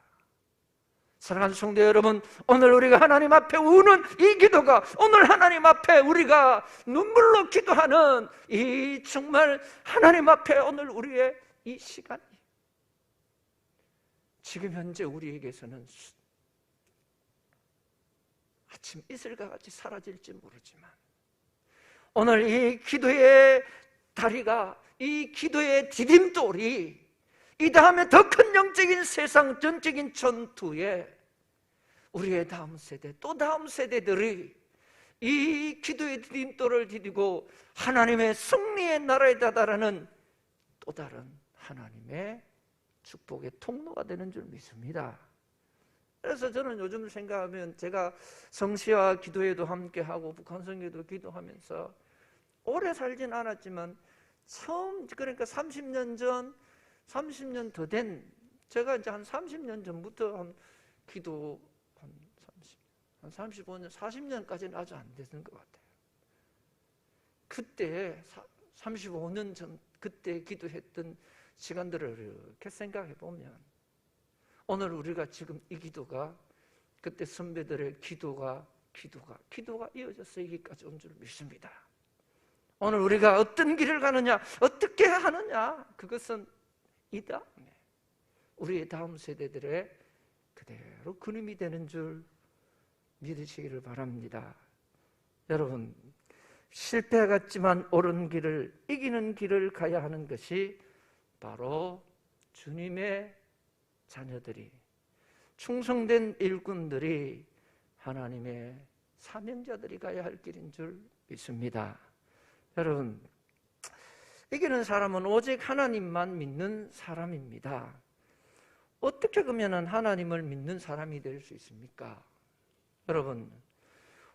사랑하는 성도 여러분, 오늘 우리가 하나님 앞에 우는 이 기도가, 오늘 하나님 앞에 우리가 눈물로 기도하는 이 정말 하나님 앞에 오늘 우리의 이 시간이 지금 현재 우리에게서는 아침 이슬과 같이 사라질지 모르지만, 오늘 이 기도의 다리가, 이 기도의 디딤돌이 이 다음에 더 큰 영적인 세상, 전적인 전투에 우리의 다음 세대, 또 다음 세대들이 이 기도의 디딤돌을 디디고 하나님의 승리의 나라에 다다르는 또 다른 하나님의 축복의 통로가 되는 줄 믿습니다. 그래서 저는 요즘 생각하면, 제가 성시와 기도회도 함께하고 북한 선교도 기도하면서 오래 살진 않았지만 처음, 그러니까 30년 전, 30년 더 된, 제가 이제 한 30년 전부터 한 기도 한 35년, 40년까지는 아주 안 되는 것 같아요. 그때 35년 전 그때 기도했던 시간들을 이렇게 생각해 보면, 오늘 우리가 지금 이 기도가 그때 선배들의 기도가 이어져서 여기까지 온 줄 믿습니다. 오늘 우리가 어떤 길을 가느냐, 어떻게 하느냐, 그것은 이 다음에 우리의 다음 세대들의 그대로 그림이 되는 줄 믿으시기를 바랍니다. 여러분, 실패 같지만 옳은 길을, 이기는 길을 가야 하는 것이 바로 주님의 자녀들이, 충성된 일꾼들이, 하나님의 사명자들이 가야 할 길인 줄 믿습니다. 여러분, 이기는 사람은 오직 하나님만 믿는 사람입니다. 어떻게 그러면 하나님을 믿는 사람이 될 수 있습니까? 여러분,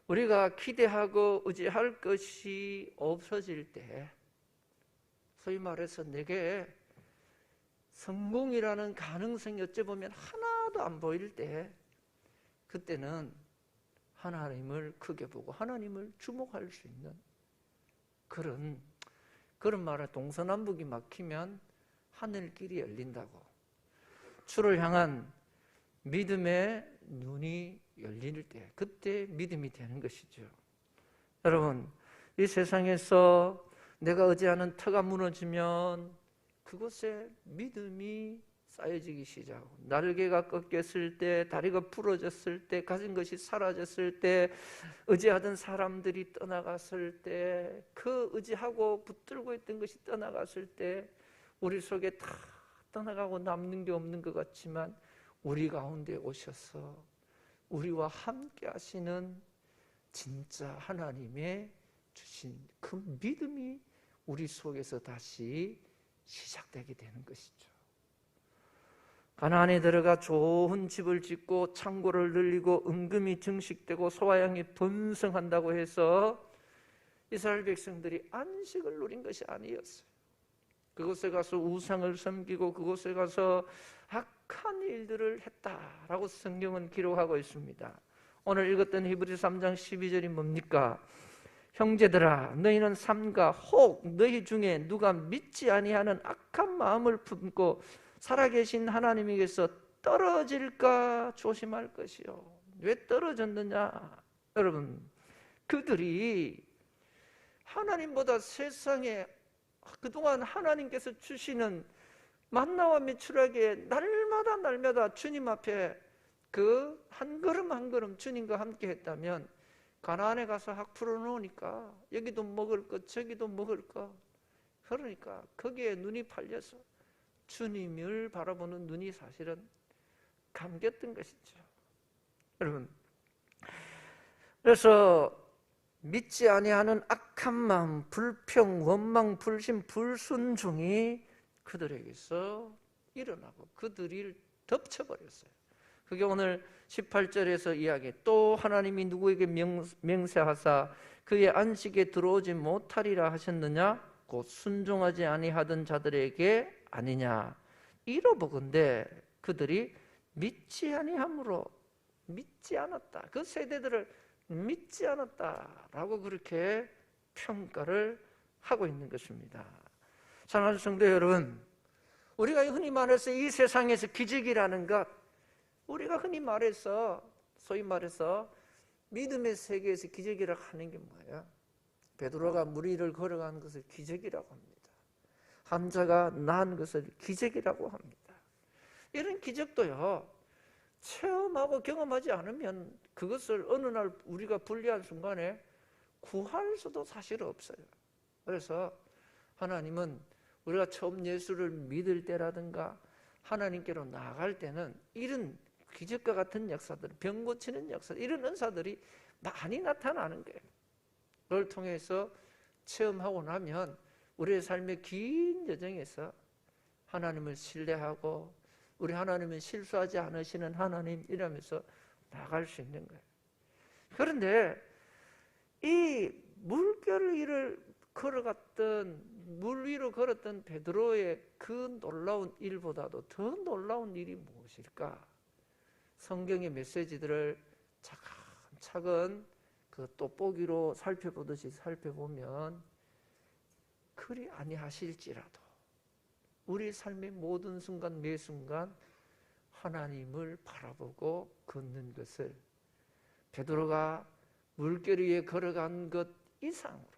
우리가 기대하고 의지할 것이 없어질 때, 소위 말해서 내게 성공이라는 가능성이 어찌 보면 하나도 안 보일 때, 그때는 하나님을 크게 보고 하나님을 주목할 수 있는 그런 말을, 동서남북이 막히면 하늘길이 열린다고, 주를 향한 믿음의 눈이 열릴 때, 그때 믿음이 되는 것이죠. 여러분, 이 세상에서 내가 의지하는 터가 무너지면 그곳에 믿음이 쌓여지기 시작하고, 날개가 꺾였을 때, 다리가 부러졌을 때, 가진 것이 사라졌을 때, 의지하던 사람들이 떠나갔을 때, 그 의지하고 붙들고 있던 것이 떠나갔을 때, 우리 속에 다 떠나가고 남는 게 없는 것 같지만 우리 가운데 오셔서 우리와 함께 하시는 진짜 하나님의 주신 그 믿음이 우리 속에서 다시 시작되게 되는 것이죠. 가나안에 들어가 좋은 집을 짓고 창고를 늘리고 은금이 증식되고 소화양이 번성한다고 해서 이스라엘 백성들이 안식을 누린 것이 아니었어요. 그곳에 가서 우상을 섬기고 그곳에 가서 악한 일들을 했다라고 성경은 기록하고 있습니다. 오늘 읽었던 히브리서 3장 12절이 뭡니까? 형제들아, 너희는 삼가 혹 너희 중에 누가 믿지 아니하는 악한 마음을 품고 살아계신 하나님에게서 떨어질까 조심할 것이요. 왜 떨어졌느냐? 여러분, 그들이 하나님보다 세상에 그동안 하나님께서 주시는 만나와 메추라기에 날마다 주님 앞에 그 한 걸음 한 걸음 주님과 함께 했다면, 가나안에 가서 학 풀어놓으니까 여기도 먹을 것 저기도 먹을 것, 그러니까 거기에 눈이 팔려서 주님을 바라보는 눈이 사실은 감겼던 것이죠. 여러분, 그래서 믿지 아니하는 악한 마음, 불평, 원망, 불신, 불순종이 그들에게서 일어나고 그들을 덮쳐버렸어요. 그게 오늘 18절에서 이야기, 또 하나님이 누구에게 맹세하사 그의 안식에 들어오지 못하리라 하셨느냐? 곧 순종하지 아니하던 자들에게 아니냐? 이러보건대 그들이 믿지 아니함으로, 믿지 않았다, 그 세대들을 믿지 않았다라고 그렇게 평가를 하고 있는 것입니다. 사랑하는 성도 여러분, 우리가 흔히 말해서 이 세상에서 기적이라는 것, 우리가 흔히 말해서 소위 말해서 믿음의 세계에서 기적이라고 하는 게 뭐예요? 베드로가 물 위를 걸어가는 것을 기적이라고 합니다. 환자가 나은 것을 기적이라고 합니다. 이런 기적도요, 체험하고 경험하지 않으면 그것을 어느 날 우리가 분리한 순간에 구할 수도 사실 없어요. 그래서 하나님은 우리가 처음 예수를 믿을 때라든가 하나님께로 나아갈 때는 이런 기적과 같은 역사들, 병 고치는 역사들, 이런 은사들이 많이 나타나는 거예요. 그걸 통해서 체험하고 나면 우리의 삶의 긴 여정에서 하나님을 신뢰하고, 우리 하나님은 실수하지 않으시는 하나님이라면서 나갈 수 있는 거예요. 그런데 이 물결 위를 걸어갔던, 물 위로 걸었던 베드로의 그 놀라운 일보다도 더 놀라운 일이 무엇일까? 성경의 메시지들을 차근차근 그 돋보기로 살펴보듯이 살펴보면, 그리 아니하실지라도 우리 삶의 모든 순간 매 순간 하나님을 바라보고 걷는 것을, 베드로가 물결 위에 걸어간 것 이상으로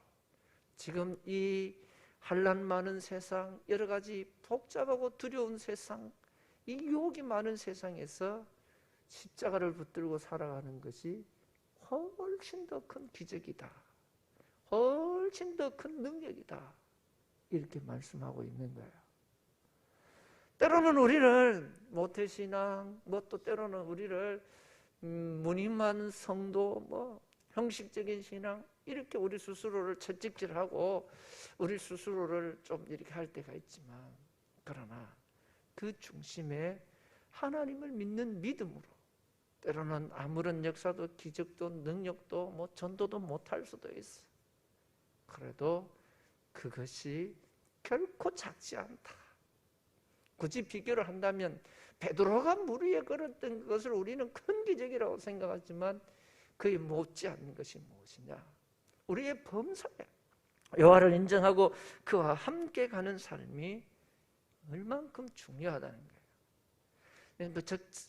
지금 이 환난 많은 세상, 여러 가지 복잡하고 두려운 세상, 이 유혹이 많은 세상에서 십자가를 붙들고 살아가는 것이 훨씬 더 큰 기적이다, 훨씬 더 큰 능력이다, 이렇게 말씀하고 있는 거예요. 때로는 우리를 모태신앙, 또 때로는 우리를 무늬만 성도, 형식적인 신앙, 이렇게 우리 스스로를 채찍질하고 우리 스스로를 좀 이렇게 할 때가 있지만, 그러나 그 중심에 하나님을 믿는 믿음으로, 때로는 아무런 역사도 기적도 능력도 뭐 전도도 못할 수도 있어. 그래도 그것이 결코 작지 않다. 굳이 비교를 한다면 베드로가 물 위에 걸었던 것을 우리는 큰 기적이라고 생각하지만 그에 못지않는 것이 무엇이냐? 우리의 범사에 여호와를 인정하고 그와 함께 가는 삶이 얼만큼 중요하다는 거예요.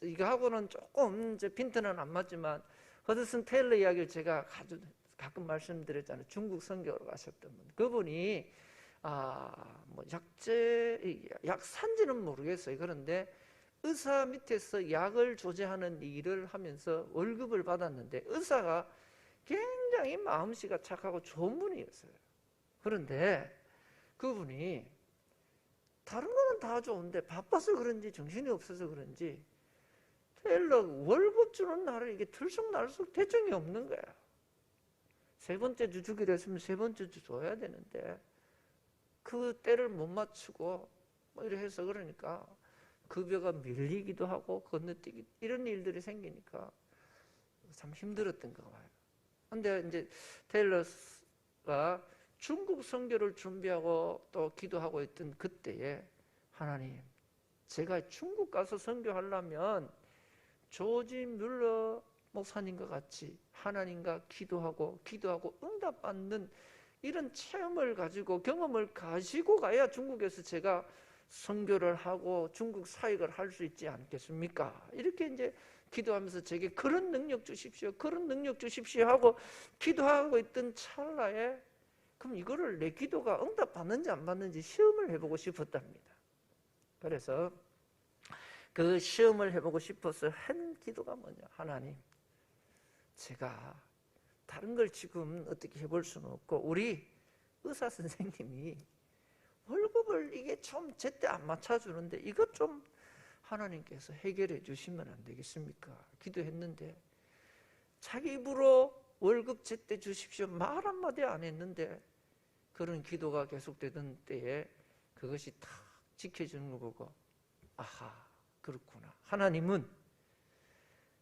이거하고는 조금 빈트는 안 맞지만 허드슨 테일러 이야기를 제가 가끔 말씀드렸잖아요. 중국 선교로 가셨던 분. 그분이 약산지는 모르겠어요. 그런데 의사 밑에서 약을 조제하는 일을 하면서 월급을 받았는데 의사가 굉장히 마음씨가 착하고 좋은 분이었어요. 그런데 그분이 다른 거는 다 좋은데 바빠서 그런지 정신이 없어서 그런지 테일러 월급 주는 날에 이게 들쑥날쑥 대정이 없는 거야. 세 번째 주 주기로 했으면 세 번째 주 줘야 되는데 그 때를 못 맞추고 뭐 이래 해서 그러니까 급여가 밀리기도 하고 건너뛰기 이런 일들이 생기니까 참 힘들었던 거 봐요. 근데 이제 테일러가 중국 선교를 준비하고 또 기도하고 있던 그때에 하나님, 제가 중국 가서 선교하려면 조지 뮬러 목사님과 같이 하나님과 기도하고 응답받는 이런 체험을 가지고 경험을 가지고 가야 중국에서 제가 선교를 하고 중국 사역을 할 수 있지 않겠습니까? 이렇게 이제 기도하면서 제게 그런 능력 주십시오, 그런 능력 주십시오 하고 기도하고 있던 찰나에 그럼 이거를 내 기도가 응답받는지 안 받는지 시험을 해보고 싶었답니다. 그래서 그 시험을 해보고 싶어서 한 기도가 뭐냐? 하나님, 제가 다른 걸 지금 어떻게 해볼 수는 없고 우리 의사 선생님이 월급을 이게 좀 제때 안 맞춰주는데 이것 좀 하나님께서 해결해 주시면 안 되겠습니까? 기도했는데 자기 입으로 월급 제때 주십시오 말 한마디 안 했는데 그런 기도가 계속되던 때에 그것이 탁 지켜지는 거 보고 아하, 그렇구나. 하나님은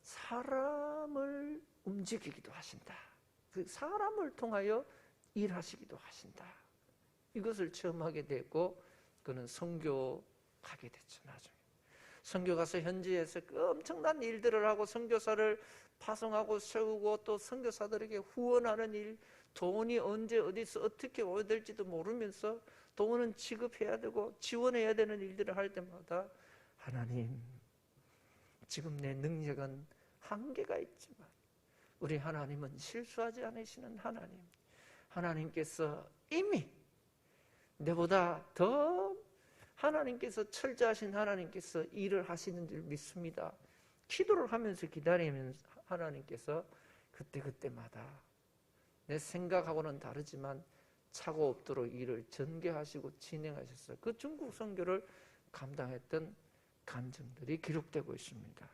사람을 움직이기도 하신다. 그 사람을 통하여 일하시기도 하신다. 이것을 체험하게 되고 그는 선교 가게 됐죠. 나중에 선교 가서 현지에서 그 엄청난 일들을 하고 선교사를 파송하고 세우고 또 선교사들에게 후원하는 일, 돈이 언제 어디서 어떻게 오야 될지도 모르면서 돈은 지급해야 되고 지원해야 되는 일들을 할 때마다 하나님, 지금 내 능력은 한계가 있지만 우리 하나님은 실수하지 않으시는 하나님, 하나님께서 이미 내보다 더 하나님께서 철저하신 하나님께서 일을 하시는 줄 믿습니다. 기도를 하면서 기다리면 하나님께서 그때마다 내 생각하고는 다르지만 착오 없도록 일을 전개하시고 진행하셨어요. 그 중국 선교를 감당했던 간증들이 기록되고 있습니다.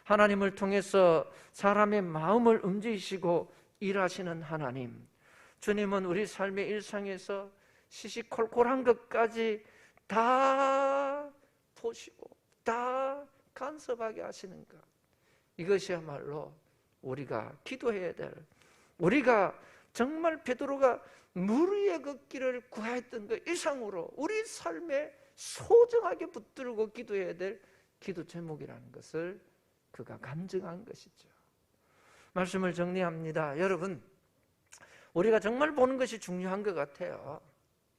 하나님을 통해서 사람의 마음을 움직이시고 일하시는 하나님, 주님은 우리 삶의 일상에서 시시콜콜한 것까지 다 보시고 다 간섭하게 하시는 것, 이것이야말로 우리가 기도해야 될, 우리가 정말 베드로가 물 위에 걷기를 구했던 것 이상으로 우리 삶에 소중하게 붙들고 기도해야 될 기도 제목이라는 것을 그가 간증한 것이죠. 말씀을 정리합니다. 여러분, 우리가 정말 보는 것이 중요한 것 같아요.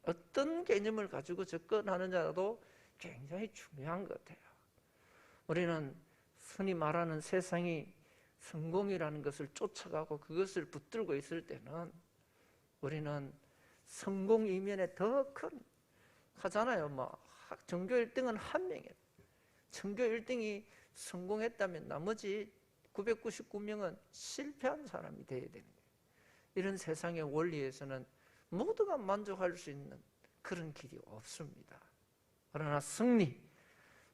어떤 개념을 가지고 접근하느냐도 굉장히 중요한 것 같아요. 우리는 흔히 말하는 세상이 성공이라는 것을 쫓아가고 그것을 붙들고 있을 때는 우리는 성공 이면에 더 큰, 하잖아요. 전교 1등은 한 명이에요. 전교 1등이 성공했다면 나머지 999명은 실패한 사람이 되어야 되는 거예요. 이런 세상의 원리에서는 모두가 만족할 수 있는 그런 길이 없습니다. 그러나 승리,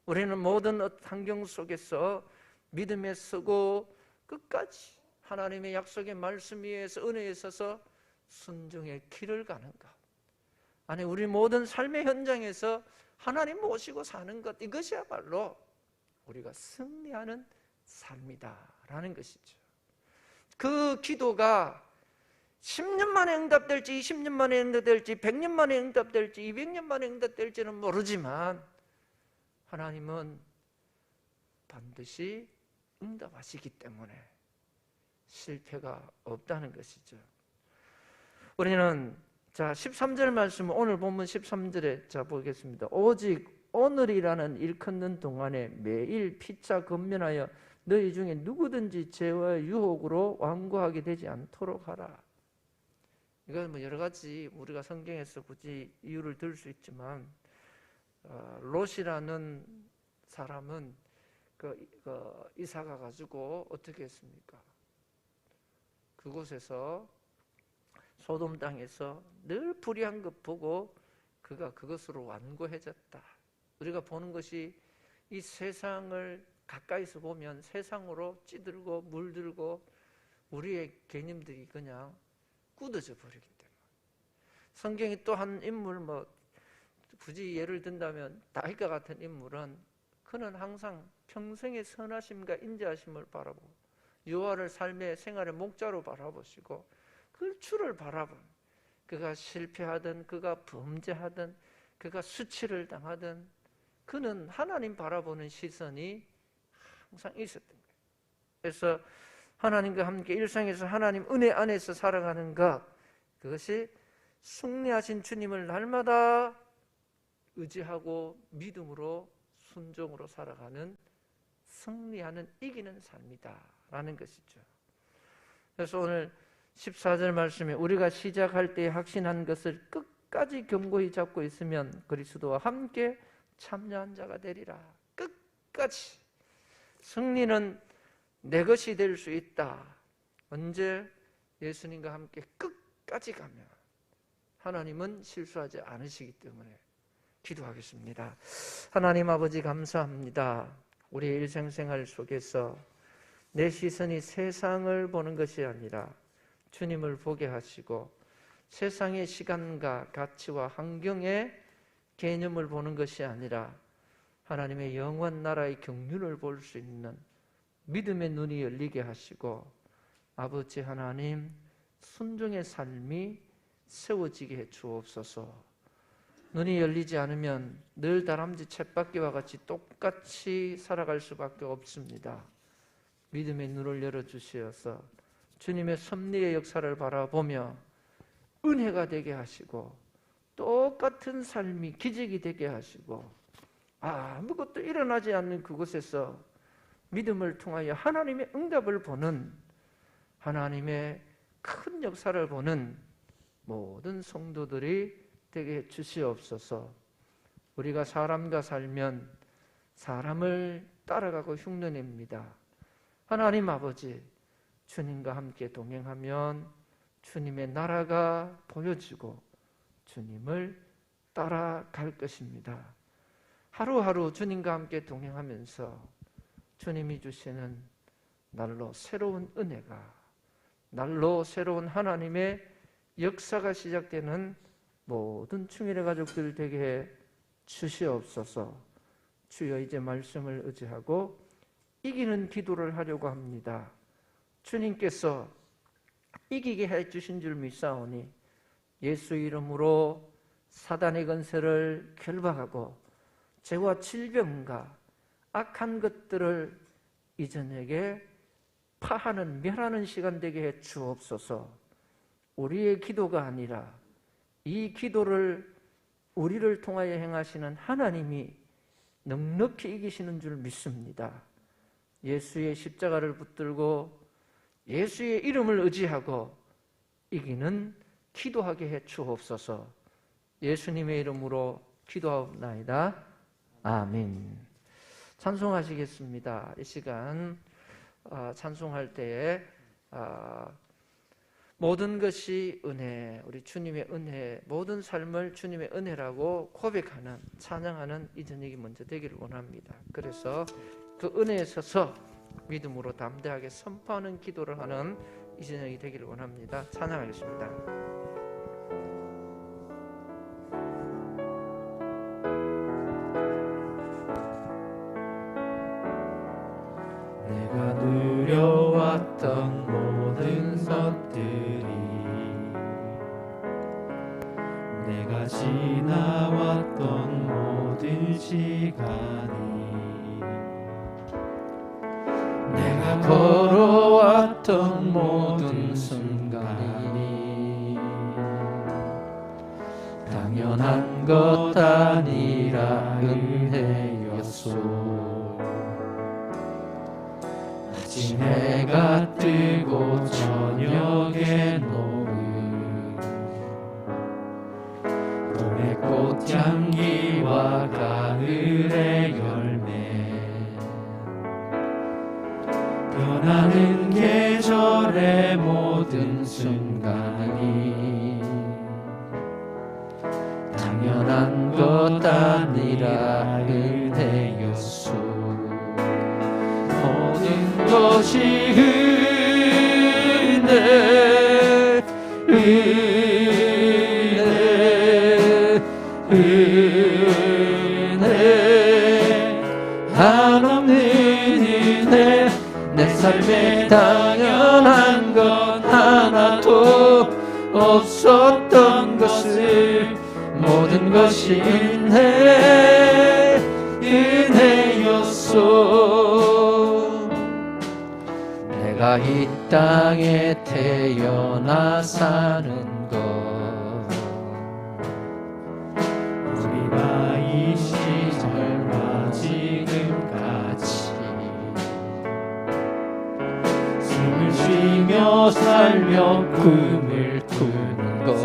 우리는 모든 환경 속에서 믿음에 서고 끝까지 하나님의 약속의 말씀 위에서 은혜에 서서 순종의 길을 가는 것, 아니 우리 모든 삶의 현장에서 하나님 모시고 사는 것, 이것이야말로 우리가 승리하는 삶이다라는 것이죠. 그 기도가 10년 만에 응답될지 20년 만에 응답될지 100년 만에 응답될지 200년 만에 응답될지는 모르지만 하나님은 반드시 응답하시기 때문에 실패가 없다는 것이죠. 우리는 자 13절 말씀, 오늘 본문 13절에 자 보겠습니다. 오직 오늘이라는 일컫는 동안에 매일 피차 근면하여 너희 중에 누구든지 죄와 유혹으로 완고하게 되지 않도록 하라. 이건 뭐 여러 가지 우리가 성경에서 굳이 이유를 들 수 있지만 롯이라는 사람은 이사가 가지고 어떻게 했습니까? 그곳에서 소돔 땅에서 늘 불의한 것 보고 그가 그것으로 완고해졌다. 우리가 보는 것이 이 세상을 가까이서 보면 세상으로 찌들고 물들고 우리의 개념들이 그냥 굳어져 버리기 때문에. 성경이 또 한 인물, 굳이 예를 든다면 다윗과 같은 인물은 그는 항상 평생의 선하심과 인자하심을 바라보고 여호와를 삶의 생활의 목자로 바라보시고 그 주를 바라본, 그가 실패하든 그가 범죄하든 그가 수치를 당하든 그는 하나님 바라보는 시선이 항상 있었던 거예요. 그래서 하나님과 함께 일상에서 하나님 은혜 안에서 살아가는 것, 그것이 승리하신 주님을 날마다 의지하고 믿음으로 순종으로 살아가는, 승리하는, 이기는 삶이다라는 것이죠. 그래서 오늘 14절 말씀에 우리가 시작할 때 확신한 것을 끝까지 견고히 잡고 있으면 그리스도와 함께 참여한 자가 되리라. 끝까지 승리는 내 것이 될 수 있다. 언제? 예수님과 함께 끝까지 가면. 하나님은 실수하지 않으시기 때문에. 기도하겠습니다. 하나님 아버지 감사합니다. 우리의 일생생활 속에서 내 시선이 세상을 보는 것이 아니라 주님을 보게 하시고 세상의 시간과 가치와 환경의 개념을 보는 것이 아니라 하나님의 영원 나라의 경륜을 볼 수 있는 믿음의 눈이 열리게 하시고 아버지 하나님 순종의 삶이 세워지게 해 주옵소서. 눈이 열리지 않으면 늘 다람쥐 쳇바퀴와 같이 똑같이 살아갈 수밖에 없습니다. 믿음의 눈을 열어주시어서 주님의 섭리의 역사를 바라보며 은혜가 되게 하시고 똑같은 삶이 기적이 되게 하시고 아무것도 일어나지 않는 그곳에서 믿음을 통하여 하나님의 응답을 보는, 하나님의 큰 역사를 보는 모든 성도들이 되게 해 주시옵소서. 우리가 사람과 살면 사람을 따라가고 흉내냅니다. 하나님 아버지, 주님과 함께 동행하면 주님의 나라가 보여지고 주님을 따라갈 것입니다. 하루하루 주님과 함께 동행하면서 주님이 주시는 날로 새로운 은혜가, 날로 새로운 하나님의 역사가 시작되는 모든 충일의 가족들 되게 해 주시옵소서. 주여, 이제 말씀을 의지하고 이기는 기도를 하려고 합니다. 주님께서 이기게 해 주신 줄 믿사오니 예수 이름으로 사단의 권세를 결박하고 죄와 질병과 악한 것들을 이 저녁에 파하는, 멸하는 시간 되게 해 주옵소서. 우리의 기도가 아니라 이 기도를 우리를 통하여 행하시는 하나님이 넉넉히 이기시는 줄 믿습니다. 예수의 십자가를 붙들고 예수의 이름을 의지하고 이기는 기도하게 해 주옵소서. 예수님의 이름으로 기도하옵나이다. 아멘. 찬송하시겠습니다. 이 시간 찬송할 때에 모든 것이 은혜, 우리 주님의 은혜, 모든 삶을 주님의 은혜라고 고백하는, 찬양하는 이 저녁이 먼저 되기를 원합니다. 그래서 그 은혜에 서서 믿음으로 담대하게 선포하는 기도를 하는 이 저녁이 되기를 원합니다. 찬양하겠습니다. 내가 누려왔던 모든 것들이 내가 지나왔던 모든 시간이 내가 걸어왔던 모든 순간이 당연한 것 아니라 은혜였소. 아침 해가 뜨고 저녁에 노을 봄의 꽃향기와 가을의 열매 변하는 계절의 모든 순간이 당연한 것 아니라 은혜였소. 모든 것이 은혜 한없는 은혜 내 삶에 당연한 것 하나도 없었던 것을 모든 것이 은혜였소. 내가 이 땅에 태어나 사는 것 우리가 이 시절과 지금까지 숨을 쉬며 살며 꿈을 꾸는 것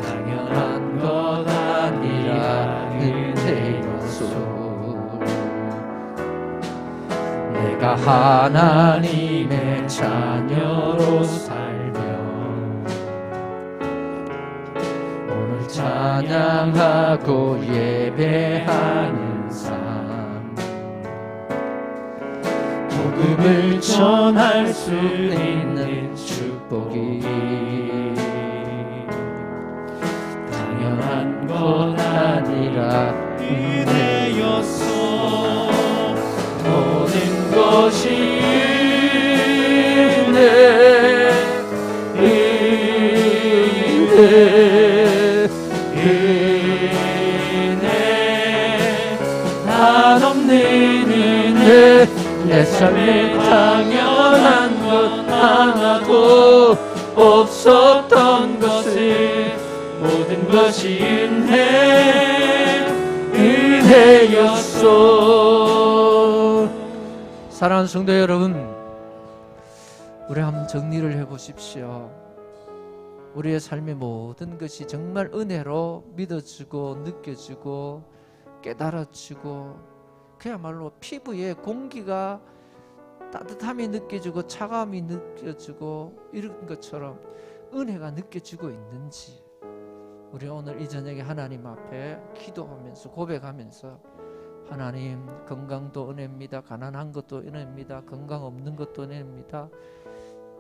당연한 것 아니라 은혜였소. 내가 하나님의 자녀로 살며 오늘 찬양하고 예배하는 삶 복음을 전할 수 있는 축복이 당연한 것 아니라 은혜였소. 모든 것이 은혜 한없는 은혜 내 삶에 당연한 것 하나도 없었던 것을 모든 것이 은혜였소. 사랑하는 성도 여러분, 우리 한번 정리를 해보십시오. 우리의 삶의 모든 것이 정말 은혜로 믿어지고 느껴지고 깨달아지고 그야말로 피부에 공기가 따뜻함이 느껴지고 차가움이 느껴지고 이런 것처럼 은혜가 느껴지고 있는지 우리 오늘 이 저녁에 하나님 앞에 기도하면서 고백하면서 하나님, 건강도 은혜입니다. 가난한 것도 은혜입니다. 건강 없는 것도 은혜입니다.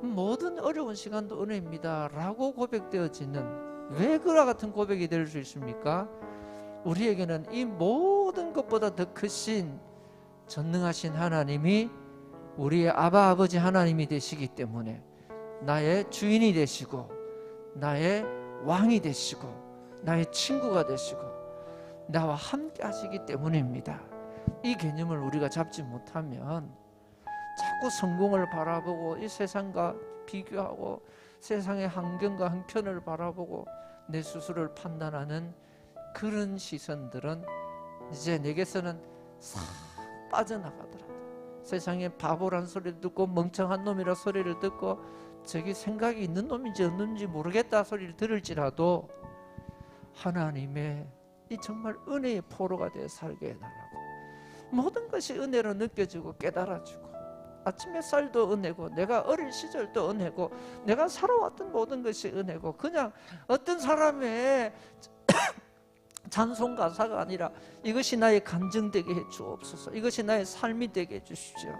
모든 어려운 시간도 은혜입니다 라고 고백되어지는, 왜 그와 같은 고백이 될 수 있습니까? 우리에게는 이 모든 것보다 더 크신 전능하신 하나님이 우리의 아바 아버지 하나님이 되시기 때문에 나의 주인이 되시고 나의 왕이 되시고 나의 친구가 되시고 나와 함께 하시기 때문입니다. 이 개념을 우리가 잡지 못하면 자꾸 성공을 바라보고 이 세상과 비교하고 세상의 환경과 형편을 바라보고 내 스스로를 판단하는 그런 시선들은 이제 내게서는 싹 빠져나가더라도 세상에 바보란 소리를 듣고 멍청한 놈이라 소리를 듣고 저기 생각이 있는 놈인지 없는지 모르겠다 소리를 들을지라도 하나님의 이 정말 은혜의 포로가 되어 살게 해달라고. 모든 것이 은혜로 느껴지고 깨달아지고 아침 햇살도 은혜고 내가 어릴 시절도 은혜고 내가 살아왔던 모든 것이 은혜고 그냥 어떤 사람의 찬송 가사가 아니라 이것이 나의 감정 되게 해 주옵소서. 이것이 나의 삶이 되게 해 주십시오.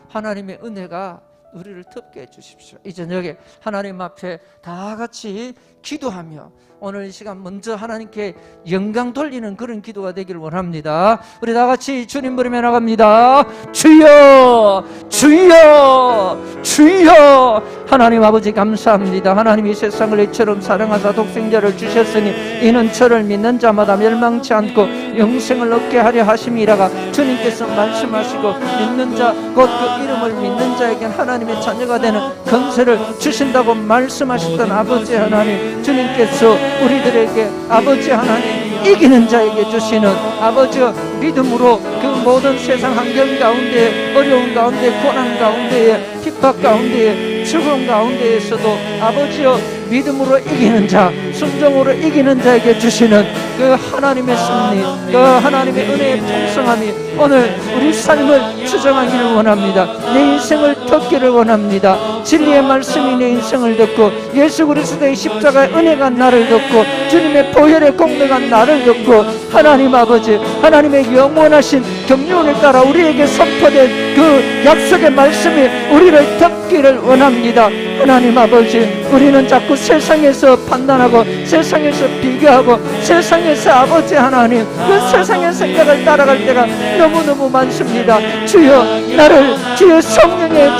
하나님의 은혜가 우리를 덮게 해주십시오. 이 저녁에 하나님 앞에 다 같이 기도하며 오늘 이 시간 먼저 하나님께 영광 돌리는 그런 기도가 되기를 원합니다. 우리 다 같이 주님 부르며 나갑니다. 주여 주여 주여. 하나님 아버지 감사합니다. 하나님이 세상을 이처럼 사랑하사 독생자를 주셨으니 이는 저를 믿는 자마다 멸망치 않고 영생을 얻게 하려 하심이라가 주님께서 말씀하시고 믿는 자 곧 그 이름을 믿는 자에겐 하나님의 자녀가 되는 권세를 주신다고 말씀하셨던 아버지 하나님, 주님께서 우리들에게 아버지 하나님 이기는 자에게 주시는 아버지의 믿음으로 그 모든 세상 환경 가운데, 어려운 가운데, 고난 가운데에, 핍박 가운데에, 죽음 가운데에서도 아버지여 믿음으로 이기는 자, 순종으로 이기는 자에게 주시는 그 하나님의 승리, 그 하나님의 은혜의 풍성함이 오늘 우리 삶을 추정하기를 원합니다. 내 인생을 듣기를 원합니다. 진리의 말씀이 내 인생을 듣고 예수 그리스도의 십자가의 은혜가 나를 듣고 주님의 보혈의 공로가 나를 듣고 하나님 아버지 하나님의 영원하신 경륜을 따라 우리에게 선포된 그 약속의 말씀이 우리를 듣기를 원합니다. 하나님 아버지, 우리는 자꾸 세상에서 판단하고 세상에서 비교하고 세상에서 아버지 하나님 그 세상의 생각을 따라갈 때가 너무너무 많습니다. 주여 나를 주의 성령의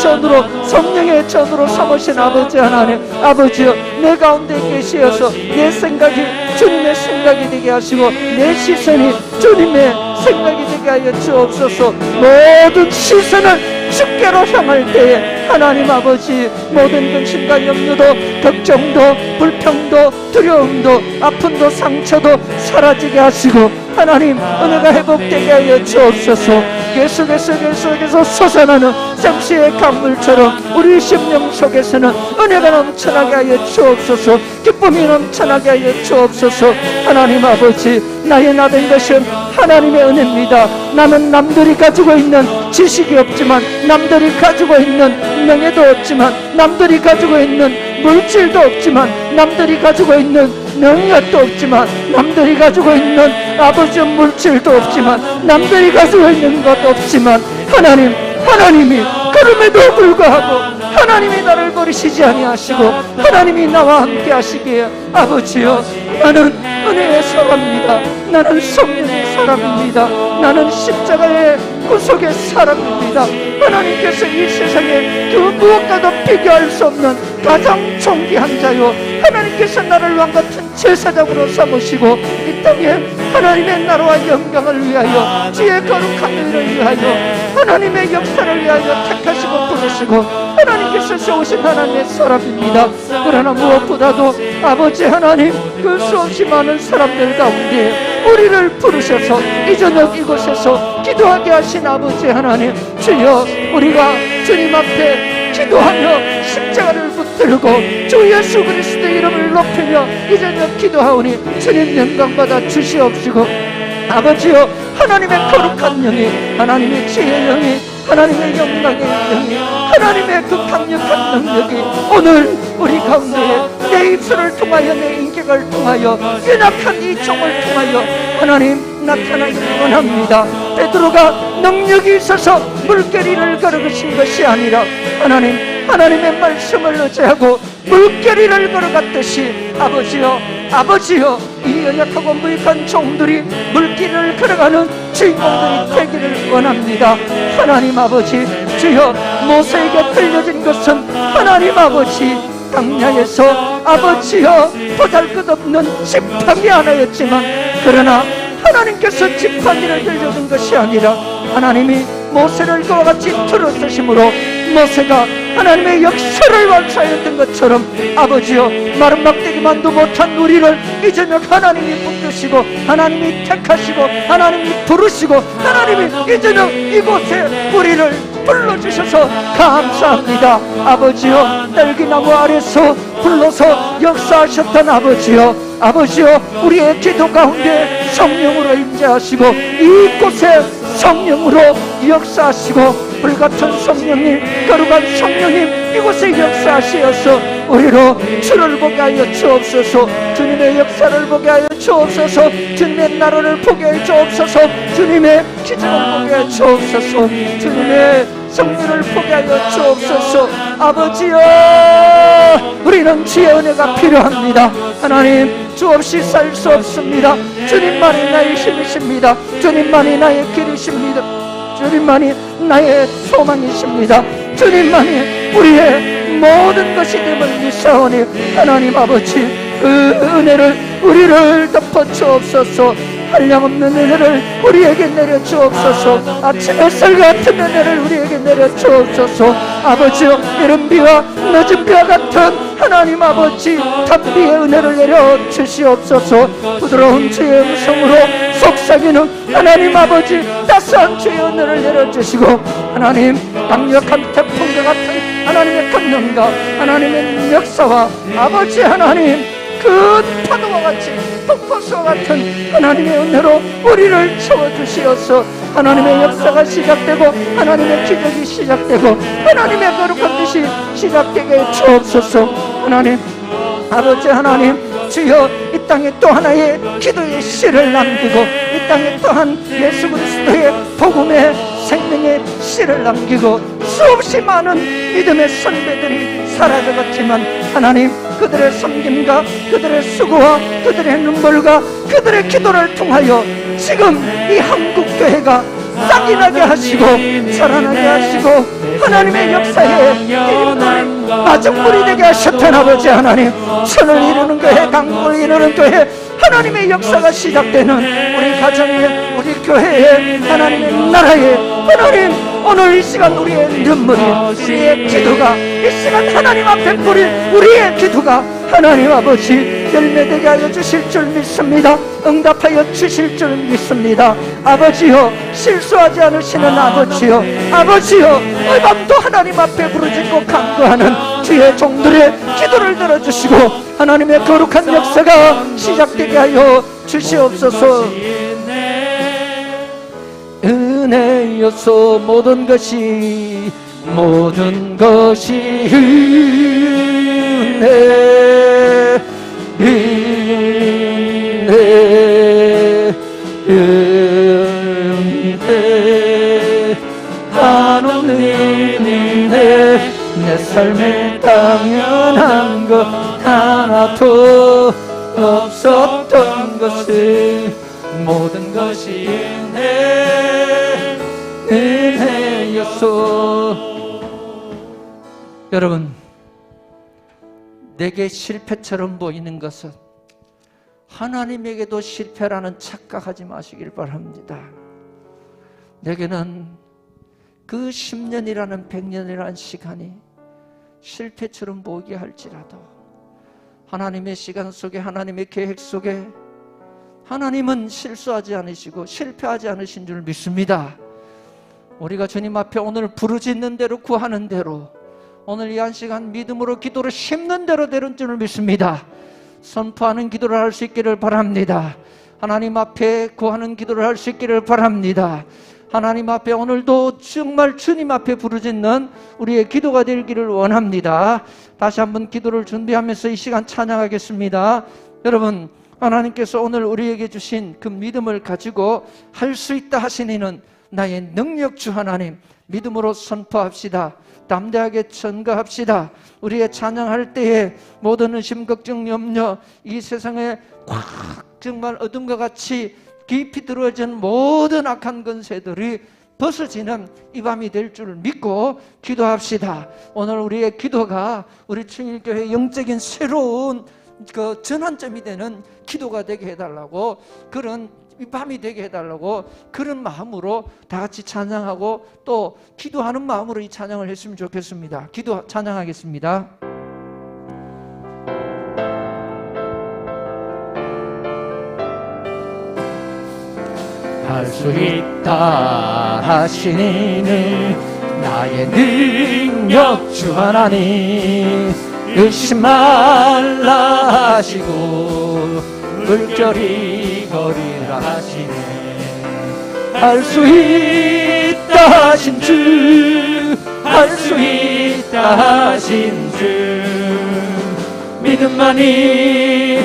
전으로 삼으신 아버지 하나님, 아버지여 내 가운데 계시어서 내 생각이 주님의 생각이 되게 하시고 내 시선이 주님의 생각이 되게 하여 주옵소서. 모든 시선을 주께로 향할 때에 하나님 아버지 모든 근심과 염려도 걱정도 불평도 두려움도 아픔도 상처도 사라지게 하시고 하나님 은혜가 회복되게 하여 주옵소서. 계속해서 솟아나는 잠시의 강물처럼 우리 심령 속에서는 은혜가 넘쳐나게 하여 주옵소서. 기쁨이 넘쳐나게 하여 주옵소서. 하나님 아버지, 나의 나된 것은 하나님의 은혜입니다. 나는 남들이 가지고 있는 지식이 없지만, 남들이 가지고 있는 명예도 없지만, 남들이 가지고 있는 물질도 없지만, 남들이 가지고 있는 능력도 없지만, 남들이 가지고 있는 아버지 물질도 없지만, 남들이 가지고 있는 것도 없지만 하나님이 그럼에도 불구하고 하나님이 나를 버리시지 아니하시고 하나님이 나와 함께 하시기에 아버지여 나는 은혜의 사람입니다. 나는 성령의 사람입니다. 나는 십자가의 구속의 사람입니다. 하나님께서 이 세상에 그 무엇과도 비교할 수 없는 가장 존귀한 자요, 하나님께서 나를 왕같은 제사장으로 삼으시고 이 땅에 하나님의 나라와 영광을 위하여 주의 거룩한 일을 위하여 하나님의 역사를 위하여 택하시고 부르시고 하나님께서 세우신 하나님의 사람입니다. 그러나 무엇보다도 아버지 하나님 그 수없이 많은 사람들 가운데 우리를 부르셔서 이 저녁 이곳에서 기도하게 하신 아버지 하나님, 주여 우리가 주님 앞에 기도하며 십자가를 붙들고 주 예수 그리스도의 이름을 높이며 이 저녁 기도하오니 주님 영광받아 주시옵시고 아버지여 하나님의 거룩한 영이, 하나님의 지혜의 영이, 하나님의 영광의 영이, 하나님의 그 강력한 능력이 오늘 우리 가운데 내 입술을 통하여 내 인격을 통하여 연약한 이 종을 통하여 하나님 나타나기를 원합니다. 베드로가 능력이 있어서 물결이를 걸어가신 것이 아니라 하나님의 말씀을 의지하고 물결이를 걸어갔듯이 아버지여 이 연약하고 무익한 종들이 물길을 걸어가는 주인공들이 되기를 원합니다. 하나님 아버지, 주여 모세에게 들려진 것은 하나님 아버지 광야에서 아버지여 보잘것없는 지팡이 하나였지만, 그러나 하나님께서 지팡이를 들려준 것이 아니라 하나님이 모세를 그와 같이 들어쓰심으로 모세가 하나님의 역사를 완수하였던 것처럼 아버지여 마른 막대기만도 못한 우리를 이 저녁 하나님이 붙드시고 하나님이 택하시고 하나님이 부르시고 하나님이 이 저녁 이곳에 우리를 불러주셔서 감사합니다. 아버지여 딸기나무 아래서 불러서 역사하셨던 아버지여 우리의 기도 가운데 성령으로 임재하시고 이곳에 성령으로 역사하시고 불같은 성령님, 거룩한 성령님 이곳에 역사하시어서 우리로 주를 보게 하여 주옵소서. 주님의 역사를 보게 하여 주옵소서. 주님의 나라를 보게 하여 주옵소서. 주님의 기적을 보게 하여 주옵소서. 주님의 승리를 보게 하여 주옵소서. 아버지여, 우리는 주의 은혜가 필요합니다. 하나님, 주 없이 살 수 없습니다. 주님만이 나의 힘이십니다. 주님만이 나의 길이십니다. 주님만이 나의 소망이십니다. 주님만이 우리의 모든 것이 됨을 믿사오니 하나님 아버지, 그 은혜를 우리를 덮어 주옵소서. 한량없는 은혜를 우리에게 내려 주옵소서. 아침 햇살 같은 은혜를 우리에게 내려 주옵소서. 아버지여, 이른 비와 늦은 비와 같은 하나님 아버지 단비의 은혜를 내려 주시옵소서. 부드러운 주의 음성으로 속삭이는 하나님 아버지 따스한 주의 은혜를 내려 주시고, 하나님 강력한 태풍과 같은 하나님의 강령과 하나님의 역사와 아버지 하나님 그 파도와 같이 폭포수와 같은 하나님의 은혜로 우리를 채워주시어서 하나님의 역사가 시작되고 하나님의 기적이 시작되고 하나님의 거룩한 뜻이 시작되게 주옵소서. 하나님 아버지 하나님, 주여 이 땅에 또 하나의 기도의 씨를 남기고 이 땅에 또한 예수 그리스도의 복음의 생명의 씨를 남기고 수없이 많은 믿음의 선배들이 사라져갔지만 하나님, 그들의 섬김과 그들의 수고와 그들의 눈물과 그들의 기도를 통하여 지금 이 한국교회가 싹이 나게 하시고 살아나게 하시고 하나님의 역사에 이르는 마중물이 되게 하셨던 아버지 하나님, 천을 이루는 교회, 강국을 이루는 교회, 하나님의 역사가 시작되는 우리 가정에, 우리 교회에, 하나님의 나라에, 하나님 오늘 이 시간 우리의 눈물이, 우리의 기도가, 이 시간 하나님 앞에 뿌린 우리의 기도가 하나님 아버지 열매되게 하여 주실 줄 믿습니다. 응답하여 주실 줄 믿습니다. 아버지여, 실수하지 않으시는 아버지여, 아버지여, 이 밤도 하나님 앞에 부르짖고 간구하는 주의 종들의 기도를 들어주시고 하나님의 거룩한 역사가 시작되게 하여 주시옵소서. 은혜여서 모든 것이 은혜, 은혜, 한없는 은혜, 내 삶에 당연한 것 하나도 없었던 것을 모든 것이 은혜였소. 여러분, 내게 실패처럼 보이는 것은 하나님에게도 실패라는 착각하지 마시길 바랍니다. 내게는 그 10년이라는 100년이라는 시간이 실패처럼 보이게 할지라도 하나님의 시간 속에, 하나님의 계획 속에 하나님은 실수하지 않으시고 실패하지 않으신 줄 믿습니다. 우리가 주님 앞에 오늘 부르짖는 대로, 구하는 대로, 오늘 이 한 시간 믿음으로 기도를 심는 대로 되는 줄 믿습니다. 선포하는 기도를 할 수 있기를 바랍니다. 하나님 앞에 구하는 기도를 할 수 있기를 바랍니다. 하나님 앞에 오늘도 정말 주님 앞에 부르짖는 우리의 기도가 되기를 원합니다. 다시 한번 기도를 준비하면서 이 시간 찬양하겠습니다. 여러분, 하나님께서 오늘 우리에게 주신 그 믿음을 가지고 할 수 있다 하시니는 나의 능력주 하나님, 믿음으로 선포합시다. 담대하게 전가합시다. 우리의 찬양할 때에 모든 의심, 걱정, 염려, 이 세상에 꽉 정말 어둠과 같이 깊이 들어진 모든 악한 권세들이 벗어지는 이 밤이 될 줄 믿고 기도합시다. 오늘 우리의 기도가 우리 충일교회 영적인 새로운 그 전환점이 되는 기도가 되게 해달라고, 그런 이 밤이 되게 해달라고, 그런 마음으로 다 같이 찬양하고 또 기도하는 마음으로 이 찬양을 했으면 좋겠습니다. 기도 찬양하겠습니다. 할 수 있다 하시는 나의 능력 주 하나님, 의심 말라 하시고 물결이 거리라 하시네. 할 수 있다 하신 주, 할 수 있다 하신 주, 믿음만이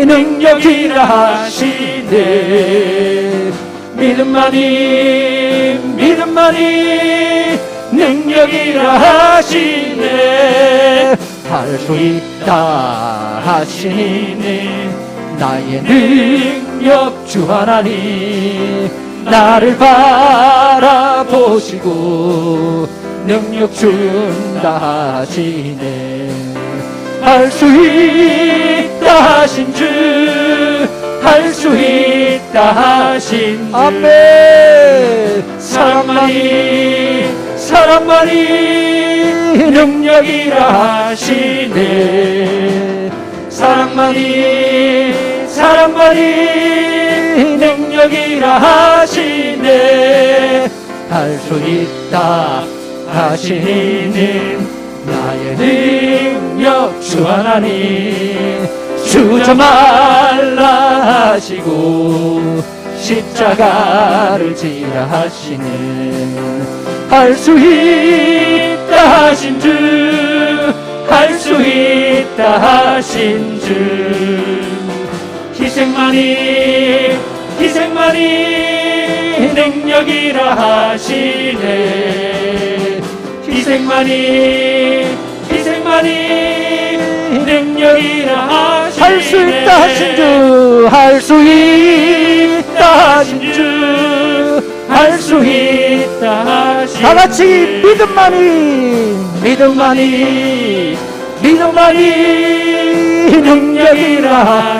능력이라 하시네. 믿음만이 믿음만이 능력이라 하시네. 할 수 있다 하시니 나의 능력 주 하나님 나를 바라보시고 능력 준다 하시네. 할 수 있다 하신 주, 할 수 있다 하신 주. 아멘. 사랑만이 능력이라 하시네. 사랑만이 능력이라 하시네. 할 수 있다 하시는 나의 능력 주 하나님 주저 말라 하시고 십자가를 지라 하시는 할 수 있다 하신 주, 할 수 있다 하신 주. 희생만이 능력이라 하시네. 희생만이 능력이라 하시네. 할 수 있다 하신 주, 할 수 있다 하신 주, 할 수 있다 하신 주. 다 같이 믿음만이 능력이라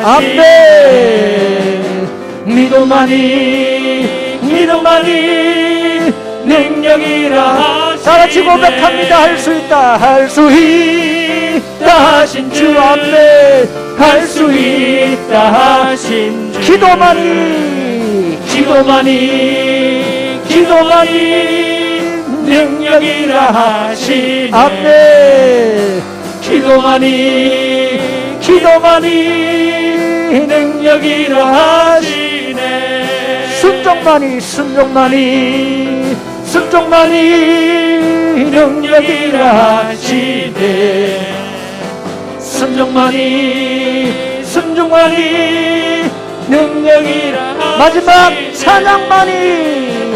하시네. 믿음만이 능력이라 하시네. 다 같이 고백합니다. 할 수 있다 하신 주 앞에 할 수 있다 하신 주. 기도만이 능력이라 하시네. 앞에 기도만이 능력이라 하시네. 순종만이 능력이라 하시네. 순종만이 능력이라 하시네. 마지막 찬양만이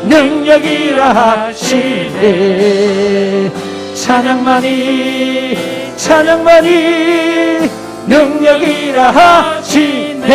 능력이라 하시네. 찬양만이 능력이라 하시네.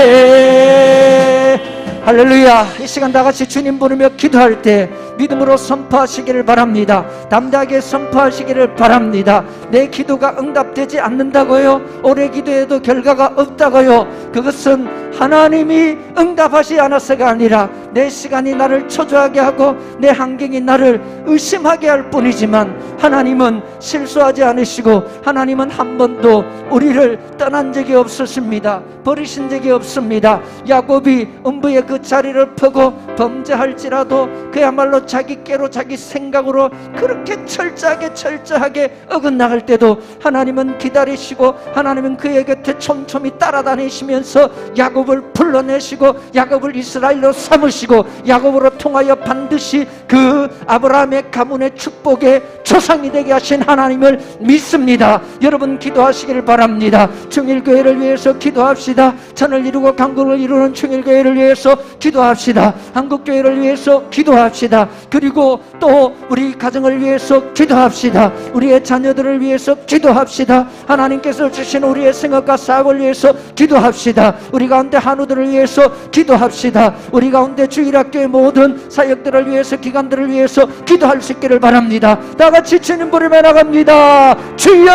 할렐루야. 이 시간 다 같이 주님 부르며 기도할 때 믿음으로 선포하시기를 바랍니다. 담대하게 선포하시기를 바랍니다. 내 기도가 응답되지 않는다고요? 오래 기도해도 결과가 없다고요? 그것은 하나님이 응답하지 않아서가 아니라 내 시간이 나를 초조하게 하고 내 환경이 나를 의심하게 할 뿐이지만 하나님은 실수하지 않으시고 하나님은 한 번도 우리를 떠난 적이 없으십니다. 버리신 적이 없습니다. 야곱이 음부의 그 자리를 펴고 범죄할지라도 그야말로 자기 깨로 자기 생각으로 그렇게 철저하게 어긋나갈 때도 하나님은 기다리시고 하나님은 그의 곁에 촘촘히 따라다니시면서 야곱을 불러내시고 야곱을 이스라엘로 삼으시고 야곱으로 통하여 반드시 그 아브라함의 가문의 축복의 조상이 되게 하신 하나님을 믿습니다. 여러분 기도하시기를 바랍니다. 충일교회를 위해서 기도합시다. 천을 이루고 강국을 이루는 충일교회를 위해서 기도합시다. 한국교회를 위해서 기도합시다. 그리고 또 우리 가정을 위해서 기도합시다. 우리의 자녀들을 위해서 기도합시다. 하나님께서 주신 우리의 생업과 사업을 위해서 기도합시다. 우리 가운데 한우들을 위해서 기도합시다. 우리 가운데 주일학교의 모든 사역들을 위해서 기관들을 위해서 기도할 수 있기를 바랍니다. 다 같이 주님 부르며 나갑니다. 주여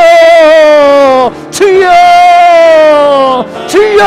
주여 주여.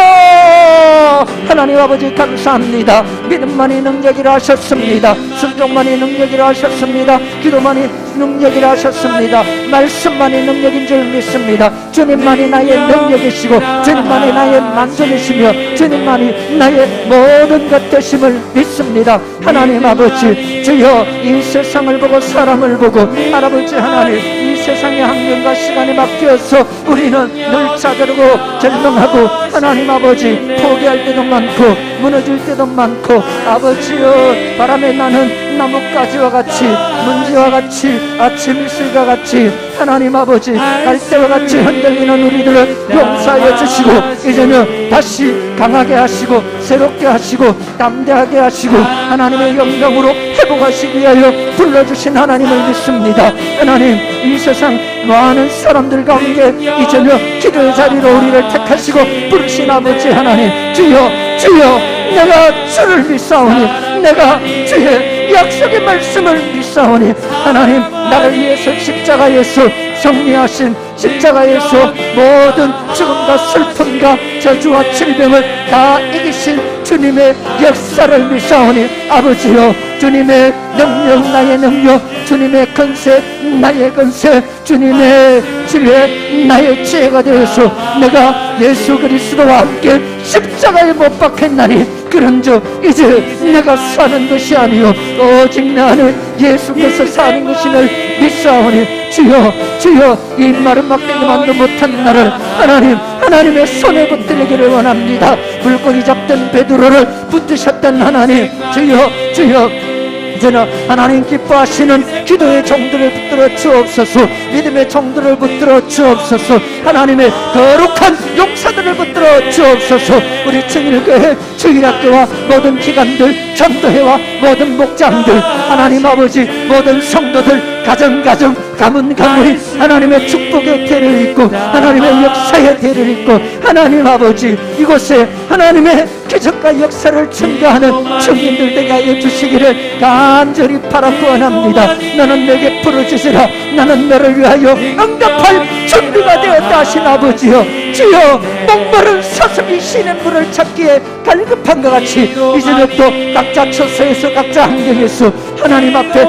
하나님 아버지 감사합니다. 믿음만이 능력이라 하셨습니다. 순종만이 능력이라 하셨습니다. 기도만이 능력이라 하셨습니다. 말씀만이 능력인 줄 믿습니다. 주님만이 나의 능력이시고 주님만이 나의 만족이시며 주님만이 나의 모든 것 되심을 믿습니다. 하나님 아버지 주여 이 세상을 보고 사람을 보고 할아버지 하나님 이 세상의 환경과 시간에 맡겨서 우리는 늘 좌절하고 절망하고 하나님 아버지 포기할 때도 많고 무너질 때도 많고 아버지여 바람에 나는 나뭇가지와 같이 문지와 같이 아침 이슬과 같이 하나님 아버지 갈대와 같이 흔들리는 우리들을 용서하여 주시고 이제는 다시 강하게 하시고 새롭게 하시고 담대하게 하시고 하나님의 영광으로 회복하시기 위하여 불러주신 하나님을 믿습니다. 하나님 이 세상 많은 사람들 가운데 이 저녁 기도의 자리로 우리를 택하시고 부르신 아버지 하나님 주여 주여 내가 주를 믿사오니 내가 주의 약속의 말씀을 믿사오니 하나님 나를 위해서 십자가에서 승리하신 십자가에서 모든 죽음과 슬픔과 저주와 질병을 다 이기신 주님의 역사를 믿사오니 아버지여 주님의 능력 나의 능력 주님의 건세 나의 건세 주님의 지혜 나의 지혜가 되어서 내가 예수 그리스도와 함께 십자가에 못 박혔나니 그런즉 이제 내가 사는 것이 아니요 오직 내 안에 예수께서 사는 것임을 믿사오니 주여 주여 이 마른 막대기만도 못한 나를 하나님의 손에 붙들기를 원합니다. 물고기 잡던 베드로를 붙드셨던 하나님 주여 주여 이제는 하나님 기뻐하시는 기도의 종들을 붙들어 주옵소서 믿음의 종들을 붙들어 주옵소서 하나님의 거룩한 용사들을 붙들어 주옵소서 우리 청일교회 주일학교와 모든 기관들 전도회와 모든 목장들 하나님 아버지 모든 성도들 가정 가문 하나님의 축복의 대를 잇고 하나님의 역사의 대를 잇고 하나님 아버지 이곳에 하나님의 기적과 역사를 증거하는 청년들 되게 하여 주시기를 간절히 바라고 원합니다. 너는 내게 부르짖으라 나는 너를 위하여 응답할 준비가 되었다 하신 아버지여 주여 목마른 사슴이 쉬는 물을 찾기에 갈급한 것 같이 이 저녁도 각자 처소에서 각자 환경에서 하나님 앞에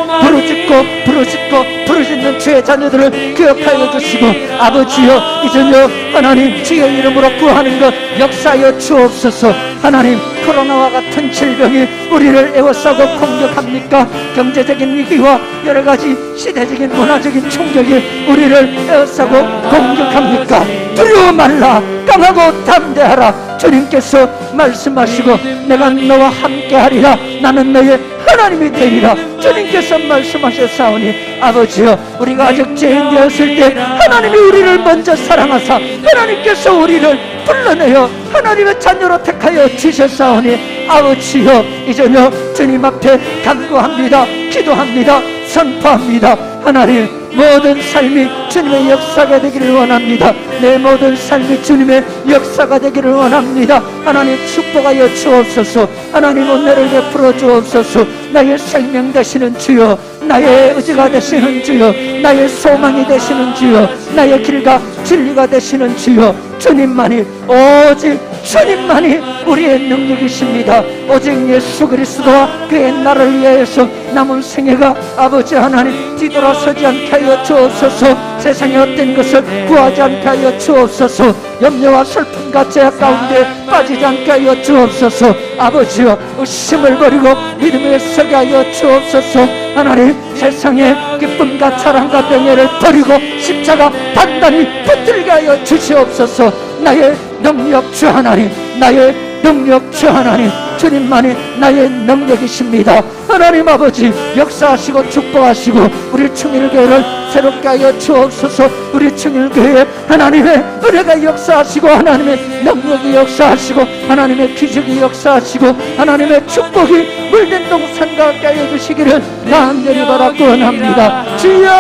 부르짖는 주의 자녀들을 기억하여 주시고 아버지여 이 저녁 하나님 주의 이름으로 구하는 것 역사하여 주옵소서. 하나님 코로나와 같은 질병이 우리를 에워싸고 공격합니까? 경제적인 위기와 여러가지 시대적인 문화적인 충격이 우리를 에워싸고 공격합니까? 두려워 말라 강하고 담대하라 주님께서 말씀하시고 내가 너와 함께하리라 나는 너의 하나님이 되리라 주님께서 말씀하셨사오니 아버지여 우리가 아직 죄인 되었을 때 하나님이 우리를 먼저 사랑하사 하나님께서 우리를 불러내어 하나님의 자녀로 택하여 주셨사오니 아버지여 이 저녁 주님 앞에 간구합니다. 기도합니다. 선포합니다. 하나님 모든 삶이 주님의 역사가 되기를 원합니다. 내 모든 삶이 주님의 역사가 되기를 원합니다. 하나님 축복하여 주옵소서. 하나님 은혜를 베풀어 주옵소서. 나의 생명 되시는 주여 나의 의지가 되시는 주여 나의 소망이 되시는 주여 나의 길과 진리가 되시는 주여 주님만이 오직 주님만이 우리의 능력이십니다. 오직 예수 그리스도와 그의 나를 위하여서 남은 생애가 아버지 하나님 뒤돌아서지 않게 하여 주옵소서. 세상의 어떤 것을 구하지 않게 하여 주옵소서. 염려와 슬픔과 죄악 가운데 빠지지 않게 하여 주옵소서. 아버지여 의심을 버리고 믿음에 서게 하여 주옵소서. 하나님 세상의 기쁨과 자랑과 명예를 버리고 십자가 단단히 붙들게 하여 주시옵소서. 나의 능력 주 하나님 나의 능력 주 하나님 주님만이 나의 능력이십니다. 하나님 아버지 역사하시고 축복하시고 우리 충일교회를 새롭게 하여 주옵소서. 우리 충일교회에 하나님의 은혜가 역사하시고 하나님의 능력이 역사하시고 하나님의 기적이 역사하시고 하나님의 축복이 물든 동산과 함께 하여 주시기를 간절히 바라고 원합니다. 주여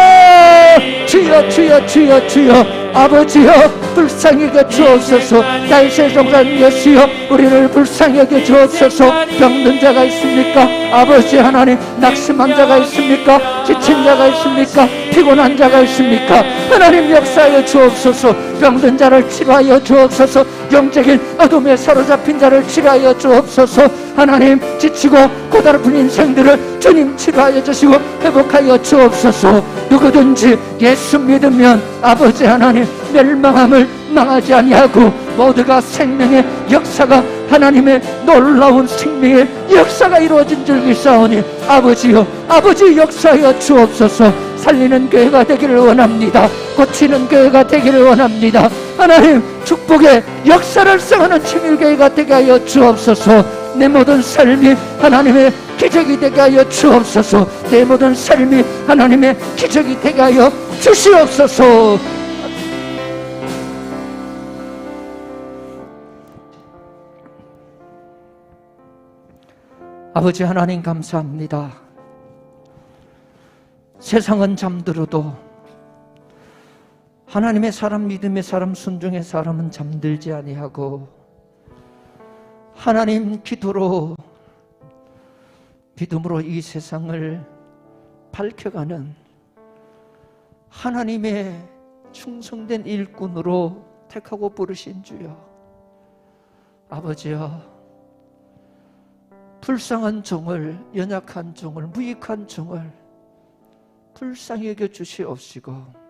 주여 주여 주여 주여 아버지여 불쌍히 여겨 주옵소서. 다윗의 종자 예수여 우리를 불쌍히 여겨 주옵소서. 병든 자가 있습니까? 아버지 하나님 낙심한 자가 있습니까? 지친 자가 있습니까? 피곤한 자가 있습니까? 하나님 역사하여 주옵소서. 병든 자를 치료하여 주옵소서. 영적인 어둠에 사로잡힌 자를 치료하여 주옵소서. 하나님 지치고 고달픈 인생들을 주님 치료하여 주시고 회복하여 주옵소서. 누구든지 예수 믿으면 아버지 하나님 멸망함을 망하지 아니하고 모두가 생명의 역사가 하나님의 놀라운 생명의 역사가 이루어진 줄 믿사오니 아버지여, 아버지 역사하여 주옵소서. 살리는 교회가 되기를 원합니다. 고치는 교회가 되기를 원합니다. 하나님 축복의 역사를 성하는 청일교회가 되게 하여 주옵소서. 내 모든 삶이 하나님의 기적이 되게 하여 주옵소서. 내 모든 삶이 하나님의 기적이 되게 하여 주시옵소서. 아버지 하나님 감사합니다. 세상은 잠들어도 하나님의 사람, 믿음의 사람, 순종의 사람은 잠들지 아니하고 하나님 기도로 믿음으로 이 세상을 밝혀가는 하나님의 충성된 일꾼으로 택하고 부르신 주여, 아버지여, 불쌍한 종을, 연약한 종을, 무익한 종을 불쌍히 여겨주시옵시고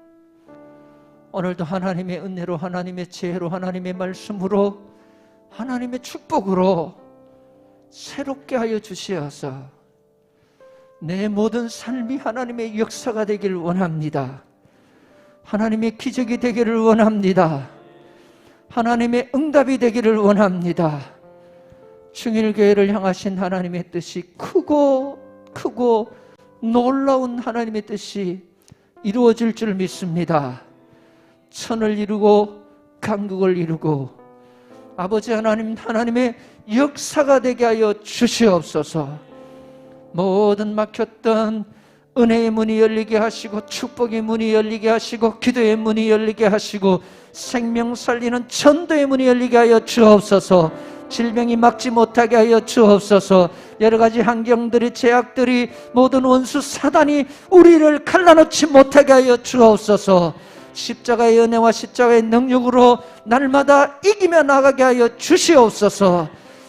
오늘도 하나님의 은혜로, 하나님의 지혜로, 하나님의 말씀으로, 하나님의 축복으로 새롭게 하여 주시어서 내 모든 삶이 하나님의 역사가 되기를 원합니다. 하나님의 기적이 되기를 원합니다. 하나님의 응답이 되기를 원합니다. 충일교회를 향하신 하나님의 뜻이 크고 놀라운 하나님의 뜻이 이루어질 줄 믿습니다. 천을 이루고 강국을 이루고 아버지 하나님, 하나님의 역사가 되게 하여 주시옵소서. 모든 막혔던 은혜의 문이 열리게 하시고, 축복의 문이 열리게 하시고, 기도의 문이 열리게 하시고, 생명 살리는 전도의 문이 열리게 하여 주옵소서. 질병이 막지 못하게 하여 주옵소서. 여러 가지 환경들이, 제약들이, 모든 원수 사단이 우리를 갈라놓지 못하게 하여 주옵소서. 십자가의 은혜와 십자가의 능력으로 날마다 이기며 나가게 하여 주시옵소서.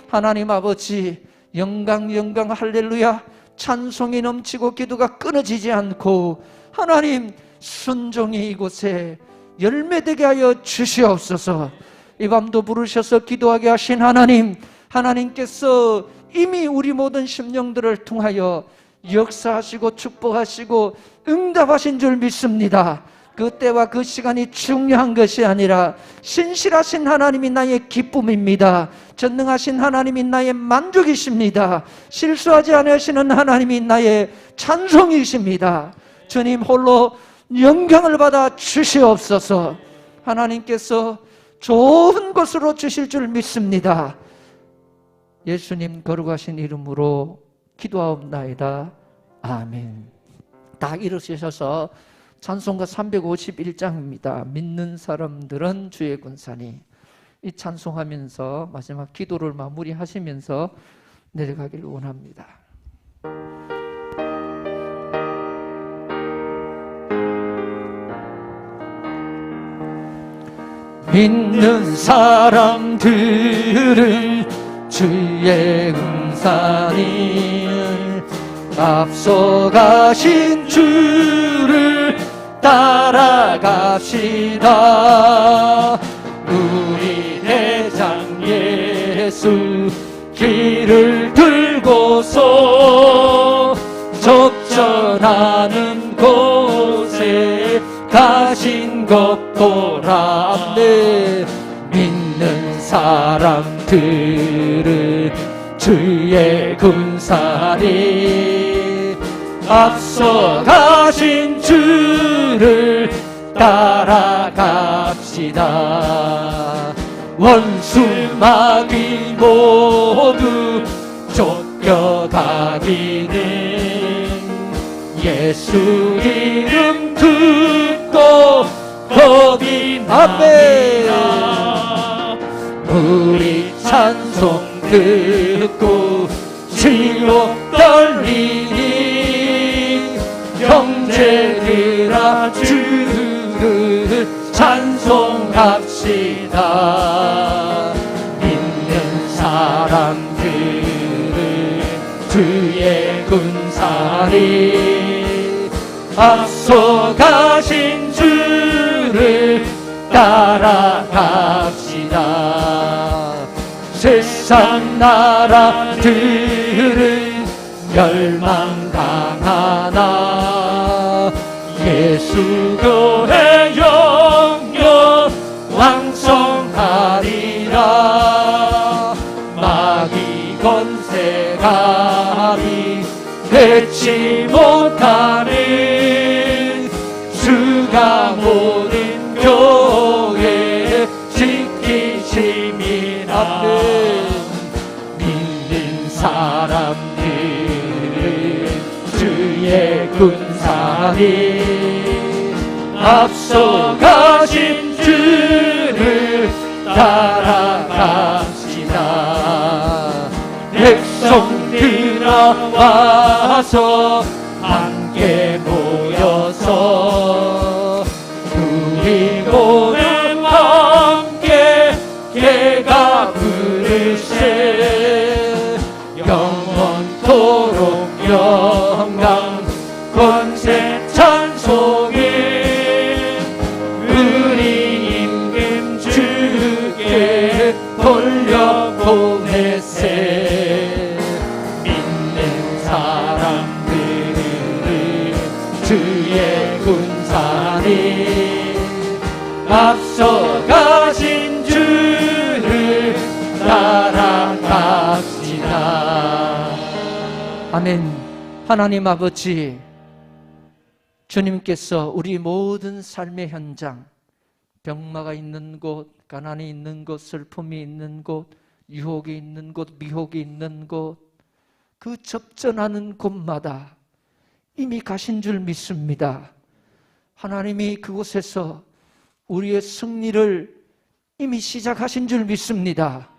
하나님 아버지, 영광 할렐루야, 찬송이 넘치고 기도가 끊어지지 않고 하나님 순종이 이곳에 열매되게 하여 주시옵소서. 이 밤도 부르셔서 기도하게 하신 하나님, 하나님께서 이미 우리 모든 심령들을 통하여 역사하시고 축복하시고 응답하신 줄 믿습니다. 그 때와 그 시간이 중요한 것이 아니라 신실하신 하나님이 나의 기쁨입니다. 전능하신 하나님이 나의 만족이십니다. 실수하지 않으시는 하나님이 나의 찬송이십니다. 주님 홀로 영광을 받아 주시옵소서. 하나님께서 좋은 것으로 주실 줄 믿습니다. 예수님 거룩하신 이름으로 기도하옵나이다. 아멘. 다 일으키셔서 찬송가 351장입니다. 믿는 사람들은 주의 군사니, 이 찬송하면서 마지막 기도를 마무리하시면서 내려가기를 원합니다. 믿는 사람들은 주의 군사니, 앞서가신 주를 따라갑시다. 우리 대장 예수 길을 들고서 적절하는 곳에 가신 것 보랍네. 믿는 사람들은 주의 군사니, 앞서가신 주를 따라갑시다. 원수 마귀 모두 쫓겨가기는 예수 이름 듣고 겁이 납니다. 우리 찬송 듣고 지옥 떨리니 형제들아 주를 찬송합시다. 믿는 사람들은 주의 군사니, 앞서가신 주를 따라갑시다. 세상 세상 나라들은 멸망당하나 예수 교회 영영 왕성하리라. 마귀 권세감이 되지 못하는 주가 모든 교회 지키심이라. 믿는 사람들은 주의 군사니 앞서가신 주를 따라갑시다. 백성들아 와서 함께 모여서 우리 모두 함께 개가 부르세. 영원토록 영광 권세 찬송을 우리 임금 주께 돌려보내세. 믿는 사람들은 주의 군사니 앞서가신 주를 따라갑시다. 아멘. 하나님 아버지, 주님께서 우리 모든 삶의 현장, 병마가 있는 곳, 가난이 있는 곳, 슬픔이 있는 곳, 유혹이 있는 곳, 미혹이 있는 곳, 그 접전하는 곳마다 이미 가신 줄 믿습니다. 하나님이 그곳에서 우리의 승리를 이미 시작하신 줄 믿습니다.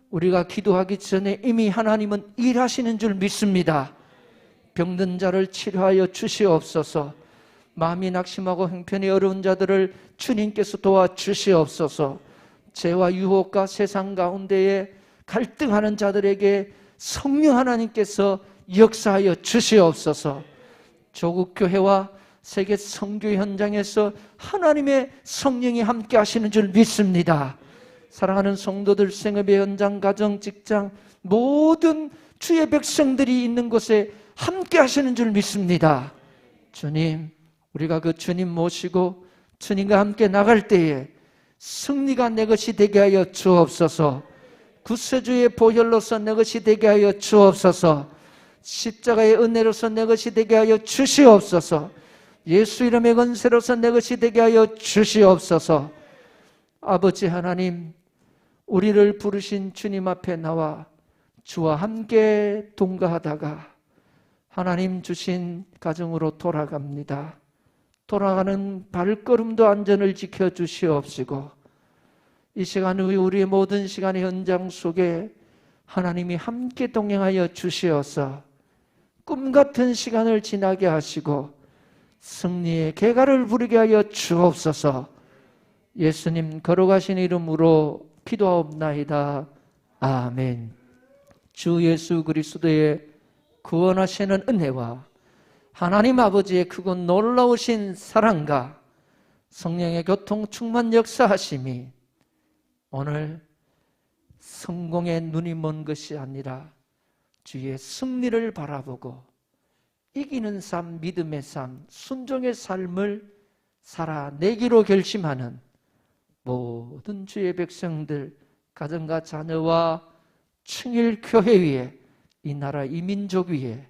우리가 기도하기 전에 이미 하나님은 일하시는 줄 믿습니다. 병든 자를 치료하여 주시옵소서. 마음이 낙심하고 형편이 어려운 자들을 주님께서 도와주시옵소서. 죄와 유혹과 세상 가운데에 갈등하는 자들에게 성령 하나님께서 역사하여 주시옵소서. 조국교회와 세계 선교 현장에서 하나님의 성령이 함께 하시는 줄 믿습니다. 사랑하는 성도들, 생업의 현장, 가정, 직장, 모든 주의 백성들이 있는 곳에 함께 하시는 줄 믿습니다. 주님, 우리가 그 주님 모시고 주님과 함께 나갈 때에 승리가 내 것이 되게 하여 주옵소서. 구세주의 보혈로서 내 것이 되게 하여 주옵소서. 십자가의 은혜로서 내 것이 되게 하여 주시옵소서. 예수 이름의 권세로서 내 것이 되게 하여 주시옵소서. 아버지 하나님, 우리를 부르신 주님 앞에 나와 주와 함께 동거하다가 하나님 주신 가정으로 돌아갑니다. 돌아가는 발걸음도 안전을 지켜주시옵시고, 이 시간 후에 우리의 모든 시간의 현장 속에 하나님이 함께 동행하여 주시어서 꿈같은 시간을 지나게 하시고 승리의 개가를 부르게 하여 주옵소서. 예수님 걸어가신 이름으로 기도하옵나이다. 아멘. 주 예수 그리스도의 구원하시는 은혜와 하나님 아버지의 크고 놀라우신 사랑과 성령의 교통 충만 역사하심이 오늘 성공의 눈이 먼 것이 아니라 주의 승리를 바라보고 이기는 삶, 믿음의 삶, 순종의 삶을 살아내기로 결심하는 모든 주의 백성들, 가정과 자녀와 충일교회 위에, 이 나라 이 민족 위에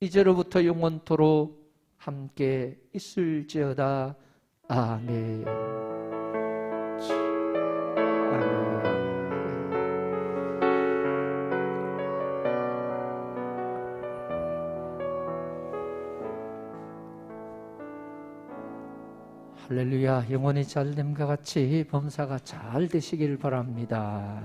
이제로부터 영원토록 함께 있을지어다. 아멘. 할렐루야. 영혼이 잘됨과 같이 범사가 잘 되시길 바랍니다.